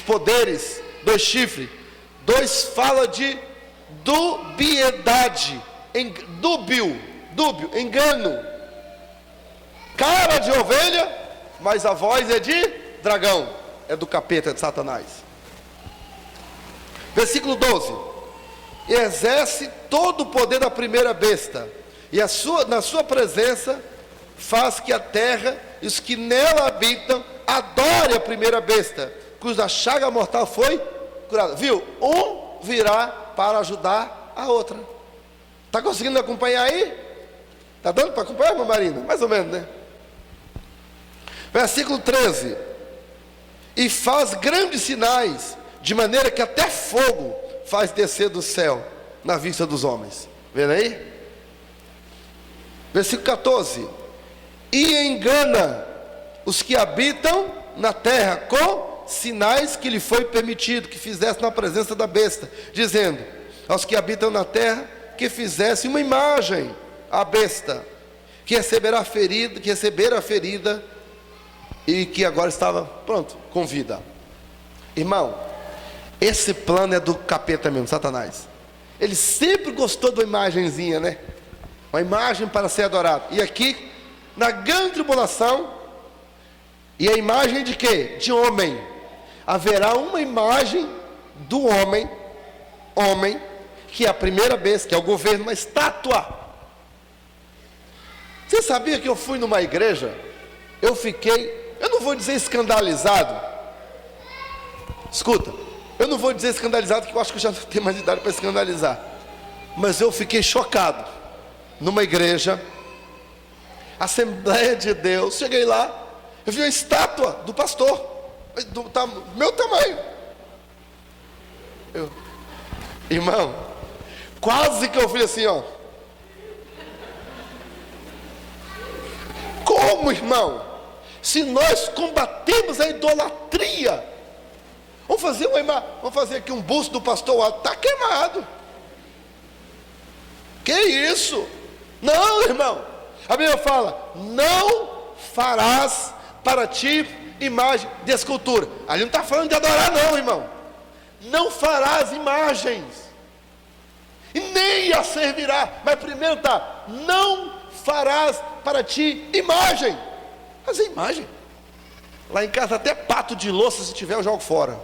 Speaker 1: poderes, 2 chifres. 2 fala de dubiedade, dúbio, engano. Cara de ovelha, mas a voz é de dragão, é do capeta, de Satanás. Versículo 12: e exerce todo o poder da primeira besta, e na sua presença faz que a terra e os que nela habitam adore a primeira besta, cuja chaga mortal foi curada. Viu? Um virá para ajudar a outra. Está conseguindo acompanhar aí? Está dando para acompanhar, irmã Marina? Mais ou menos, né? Versículo 13: e faz grandes sinais, de maneira que até fogo faz descer do céu na vista dos homens. Vendo aí? Versículo 14: e engana os que habitam na terra, com sinais que lhe foi permitido que fizesse na presença da besta, dizendo aos que habitam na terra que fizesse uma imagem à besta, que recebera a ferida e que agora estava pronto, com vida. Irmão, esse plano é do capeta mesmo, Satanás. Ele sempre gostou de uma imagenzinha, né? Uma imagem para ser adorada. E aqui, na grande tribulação, e a imagem de quê? De homem. Haverá uma imagem do homem, que é a primeira vez, que é o governo, uma estátua. Você sabia que eu fui numa igreja? Eu não vou dizer escandalizado. Escuta, eu não vou dizer escandalizado, porque eu acho que eu já não tenho mais idade para escandalizar. Mas eu fiquei chocado. Numa igreja, Assembleia de Deus, cheguei lá, eu vi uma estátua do pastor, do meu tamanho. Irmão, quase que eu fui assim, ó. Como, irmão? Se nós combatemos a idolatria, vamos fazer aqui um busto do pastor, está queimado. Que isso? Não, irmão. A Bíblia fala: não farás para ti imagem de escultura. Ali não está falando de adorar, não, irmão. Não farás imagens, e nem a servirá. Mas primeiro está: não farás para ti imagem. Fazer imagem. Lá em casa até pato de louça, se tiver, eu jogo fora.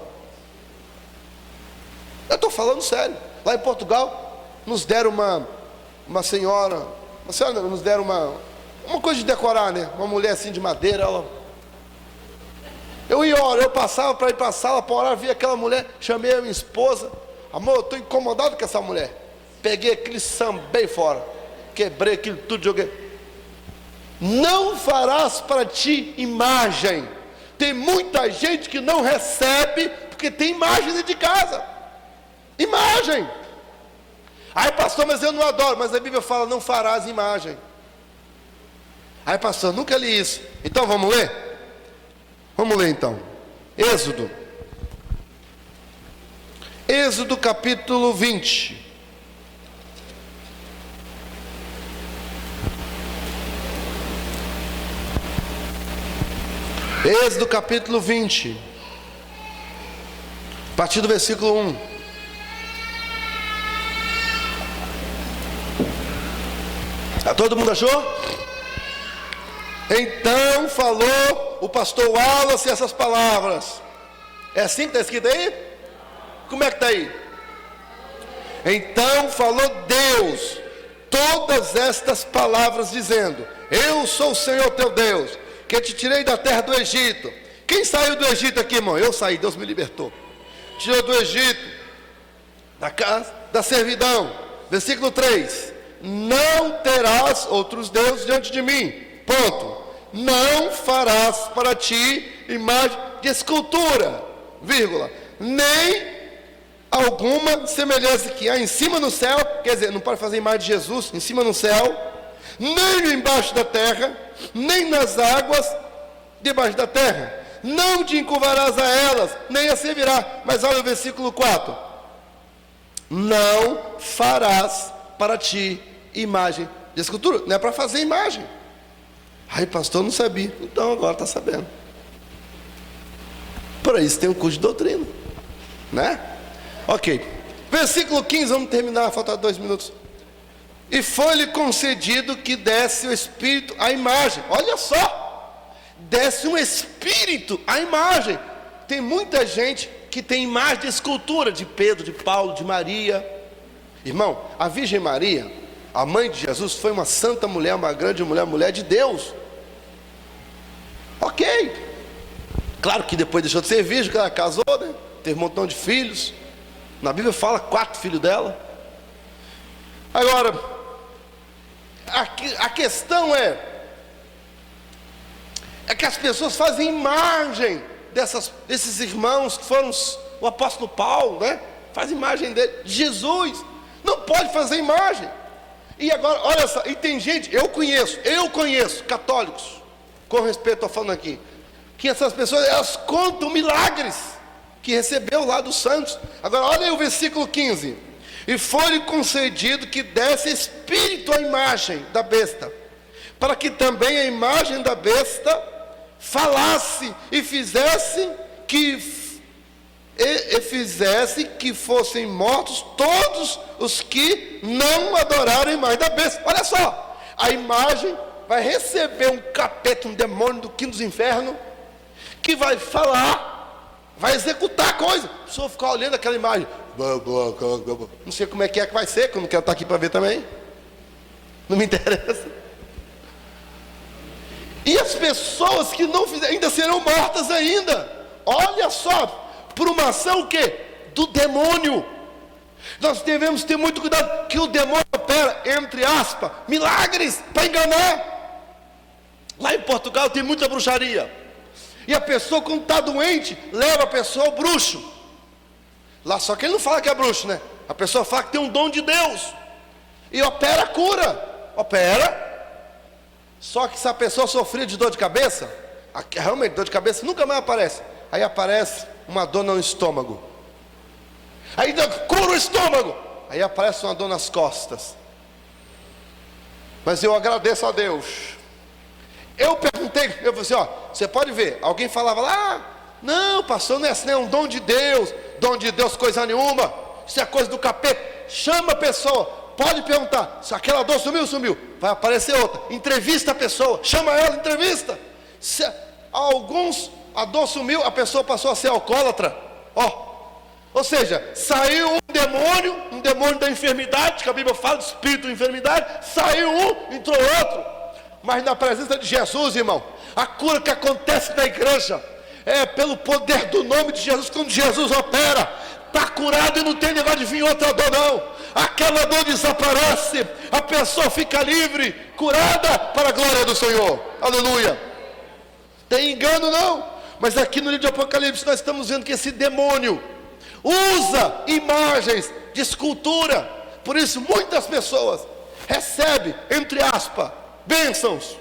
Speaker 1: Eu estou falando sério. Lá em Portugal, nos deram uma senhora nos deram uma coisa de decorar, né? Uma mulher assim de madeira, eu passava para ir para a sala para orar, vi aquela mulher, chamei a minha esposa: amor, eu estou incomodado com essa mulher. Peguei aquele sambei fora, quebrei aquilo tudo, joguei. Não farás para ti imagem. Tem muita gente que não recebe porque tem imagem dentro de casa. Imagem. Aí, pastor, mas eu não adoro. Mas a Bíblia fala: não farás imagem. Aí, pastor, nunca li isso. Então vamos ler? Vamos ler então. Êxodo capítulo 20. Êxodo capítulo 20, a partir do versículo 1. Todo mundo achou? Então falou o pastor Wallace essas palavras. É assim que está escrito aí? Como é que está aí? Então falou Deus todas estas palavras, dizendo: eu sou o Senhor teu Deus, que te tirei da terra do Egito. Quem saiu do Egito aqui, irmão? Eu saí, Deus me libertou. Tirou do Egito, da casa da servidão. Versículo 3: não terás outros deuses diante de mim. Ponto. Não farás para ti imagem de escultura, vírgula, nem alguma semelhança que há em cima no céu. Quer dizer, não pode fazer imagem de Jesus em cima no céu, nem embaixo da terra, nem nas águas debaixo da terra. Não te encurvarás a elas, nem a servirá. Mas olha o versículo 4: não farás para ti imagem de escultura. Não é para fazer imagem. Aí, pastor, não sabia. Então agora está sabendo. Por isso tem um curso de doutrina, né? Ok, versículo 15, vamos terminar, falta 2 minutos. E foi-lhe concedido que desse o Espírito à imagem. Olha só, desse um Espírito à imagem. Tem muita gente que tem imagem de escultura, de Pedro, de Paulo, de Maria. Irmão, a Virgem Maria, a mãe de Jesus, foi uma santa mulher, uma grande mulher, mulher de Deus. Ok, claro que depois deixou de ser virgem, que ela casou, né? Teve um montão de filhos. Na Bíblia fala 4 filhos dela. Agora, a questão é que as pessoas fazem imagem desses irmãos que foram o apóstolo Paulo, né? Faz imagem dele. Jesus não pode fazer imagem. E agora, olha só, e tem gente, eu conheço católicos, com respeito, estou falando aqui, que essas pessoas, elas contam milagres que recebeu lá dos santos. Agora olha aí o versículo 15. E foi-lhe concedido que desse espírito à imagem da besta, para que também a imagem da besta falasse e fizesse que fossem mortos todos os que não adoraram a imagem da besta. Olha só, a imagem vai receber um capeta, um demônio do quinto dos infernos, que vai falar, vai executar a coisa. A pessoa ficar olhando aquela imagem, não sei como é que vai ser, que eu não quero estar aqui para ver também, não me interessa. E as pessoas que não fizerem ainda serão mortas ainda. Olha só, por uma ação o quê? Do demônio. Nós devemos ter muito cuidado, que o demônio opera, entre aspas, milagres para enganar. Lá em Portugal tem muita bruxaria, e a pessoa quando está doente, leva a pessoa ao bruxo. Lá só que ele não fala que é bruxo, né? A pessoa fala que tem um dom de Deus, e opera a cura, opera. Só que se a pessoa sofrer de dor de cabeça, realmente dor de cabeça nunca mais aparece. Aí aparece uma dor no estômago, aí cura o estômago, aí aparece uma dor nas costas. Mas eu agradeço a Deus. Eu perguntei, eu falei assim, ó, você pode ver, alguém falava lá, não pastor, não é assim, é um dom de Deus coisa nenhuma, isso é coisa do capeta. Chama a pessoa, pode perguntar, se aquela dor sumiu, vai aparecer outra, entrevista a pessoa, chama ela, entrevista. Se alguns, a dor sumiu, a pessoa passou a ser alcoólatra, ou seja, saiu um demônio da enfermidade, que a Bíblia fala de espírito de enfermidade, saiu um, entrou outro. Mas na presença de Jesus, irmão, a cura que acontece na igreja é pelo poder do nome de Jesus. Quando Jesus opera, está curado e não tem negócio de vir outra dor não. Aquela dor desaparece, a pessoa fica livre, curada para a glória do Senhor. Aleluia. Tem engano não. Mas aqui no livro de Apocalipse nós estamos vendo que esse demônio usa imagens de escultura. Por isso muitas pessoas recebem, entre aspas, bênçãos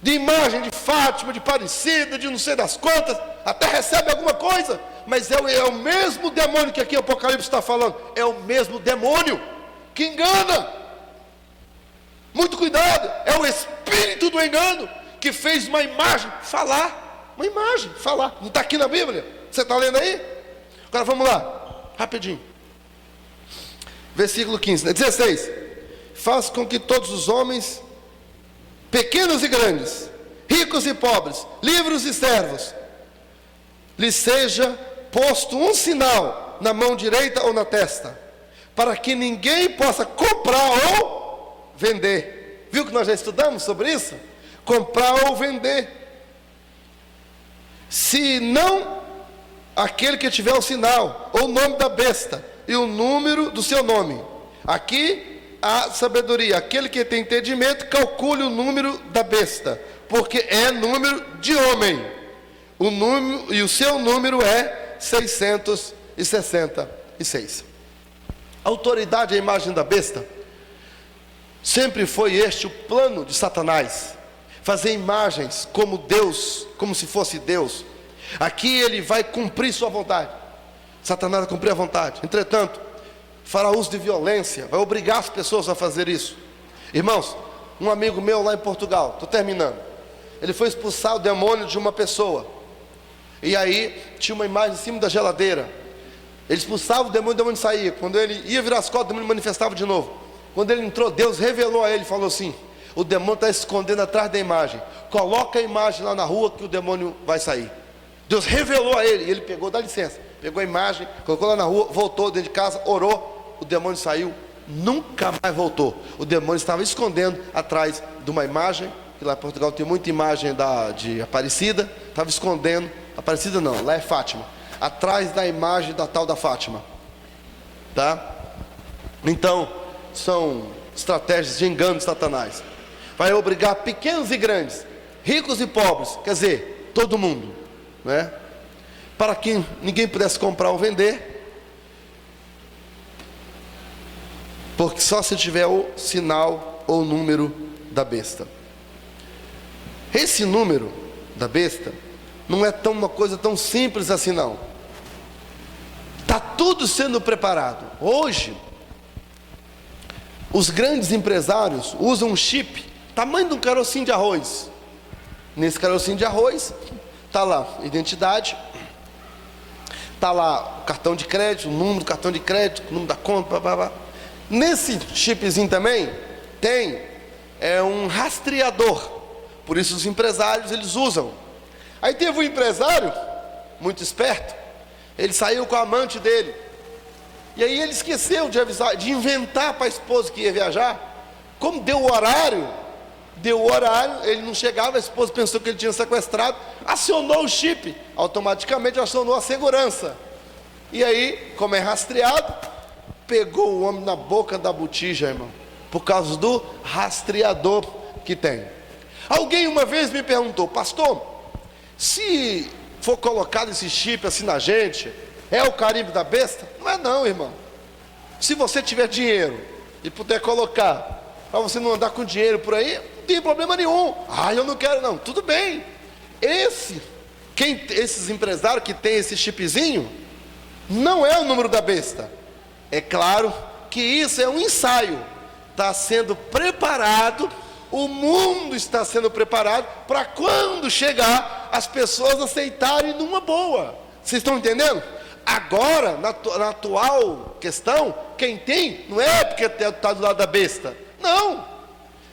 Speaker 1: de imagem de Fátima, de Aparecida, de não sei das quantas, até recebe alguma coisa, mas é o mesmo demônio que aqui o Apocalipse está falando, é o mesmo demônio que engana. Muito cuidado, é o espírito do engano que fez uma imagem falar, não está aqui na Bíblia, você está lendo aí? Agora vamos lá, rapidinho, versículo 15, 16, faz com que todos os homens, pequenos e grandes, ricos e pobres, livres e servos, lhes seja posto um sinal na mão direita ou na testa, para que ninguém possa comprar ou vender. Viu que nós já estudamos sobre isso? Comprar ou vender, se não aquele que tiver o sinal, ou o nome da besta, e o número do seu nome. Aqui a sabedoria, aquele que tem entendimento, calcule o número da besta, porque é número de homem. O número, e o seu número é 666. A autoridade, a imagem da besta, sempre foi este o plano de Satanás, fazer imagens como Deus, como se fosse Deus. Aqui ele vai cumprir sua vontade. Satanás vai cumprir a vontade. Entretanto, fará uso de violência, vai obrigar as pessoas a fazer isso. Irmãos, um amigo meu lá em Portugal, estou terminando, ele foi expulsar o demônio de uma pessoa, e aí tinha uma imagem em cima da geladeira. Ele expulsava o demônio saía. Quando ele ia virar as costas, o demônio manifestava de novo. Quando ele entrou, Deus revelou a ele, falou assim, o demônio está escondendo atrás da imagem, coloca a imagem lá na rua que o demônio vai sair. Deus revelou a ele, e ele pegou, dá licença, pegou a imagem, colocou lá na rua, voltou dentro de casa, orou, o demônio saiu, nunca mais voltou. O demônio estava escondendo atrás de uma imagem, que lá em Portugal tem muita imagem de Aparecida, estava escondendo, Aparecida não, lá é Fátima, atrás da imagem da tal da Fátima, tá? Então, são estratégias de engano de Satanás. Vai obrigar pequenos e grandes, ricos e pobres, quer dizer, todo mundo, né? Para que ninguém pudesse comprar ou vender, porque só se tiver o sinal ou o número da besta. Esse número da besta, não é uma coisa tão simples assim não. Está tudo sendo preparado. Hoje, os grandes empresários usam um chip, tamanho de um carocinho de arroz. Nesse carocinho de arroz, está lá a identidade, está lá o cartão de crédito, o número do cartão de crédito, o número da conta, blá, blá, blá. Nesse chipzinho também tem um rastreador. Por isso os empresários eles usam. Aí teve um empresário muito esperto, ele saiu com a amante dele. E aí ele esqueceu de avisar, de inventar para a esposa que ia viajar. Como deu o horário, ele não chegava, a esposa pensou que ele tinha sequestrado, acionou o chip, automaticamente acionou a segurança. E aí, como é rastreado, pegou o homem na boca da botija, irmão, por causa do rastreador que tem. Alguém uma vez me perguntou: pastor, se for colocado esse chip assim na gente, é o carimbo da besta? Não é não, irmão. Se você tiver dinheiro e puder colocar, para você não andar com dinheiro por aí, não tem problema nenhum. Ah, eu não quero não. Tudo bem. Esses empresários que tem esse chipzinho, não é o número da besta. É claro que isso é um ensaio. Está sendo preparado, o mundo está sendo preparado para quando chegar as pessoas aceitarem numa boa. Vocês estão entendendo? Agora, na atual questão, quem tem, não é porque está do lado da besta. Não.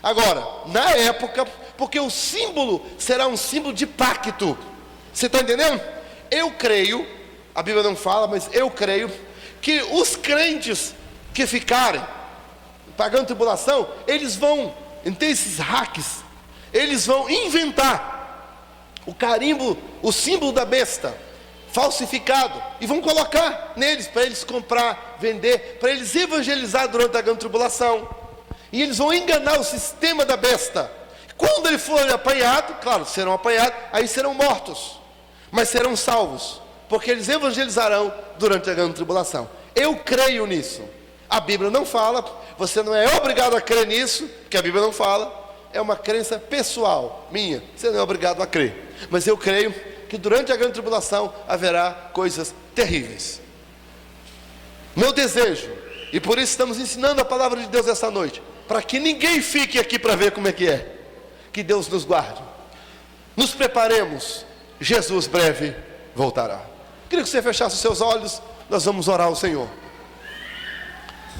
Speaker 1: Agora, na época, porque o símbolo será um símbolo de pacto. Você está entendendo? Eu creio, a Bíblia não fala, mas eu creio que os crentes que ficarem pagando tribulação, eles vão, tem esses hacks, eles vão inventar o carimbo, o símbolo da besta, falsificado, e vão colocar neles, para eles comprar, vender, para eles evangelizar durante a grande tribulação. E eles vão enganar o sistema da besta. Quando ele for apanhado, claro, serão apanhados, aí serão mortos, mas serão salvos, porque eles evangelizarão durante a grande tribulação. Eu creio nisso. A Bíblia não fala, você não é obrigado a crer nisso, porque a Bíblia não fala, é uma crença pessoal minha, você não é obrigado a crer, mas eu creio que durante a grande tribulação haverá coisas terríveis. Meu desejo, e por isso estamos ensinando a palavra de Deus essa noite, para que ninguém fique aqui para ver como é, que Deus nos guarde, nos preparemos, Jesus breve voltará. Queria que você fechasse os seus olhos, nós vamos orar ao Senhor.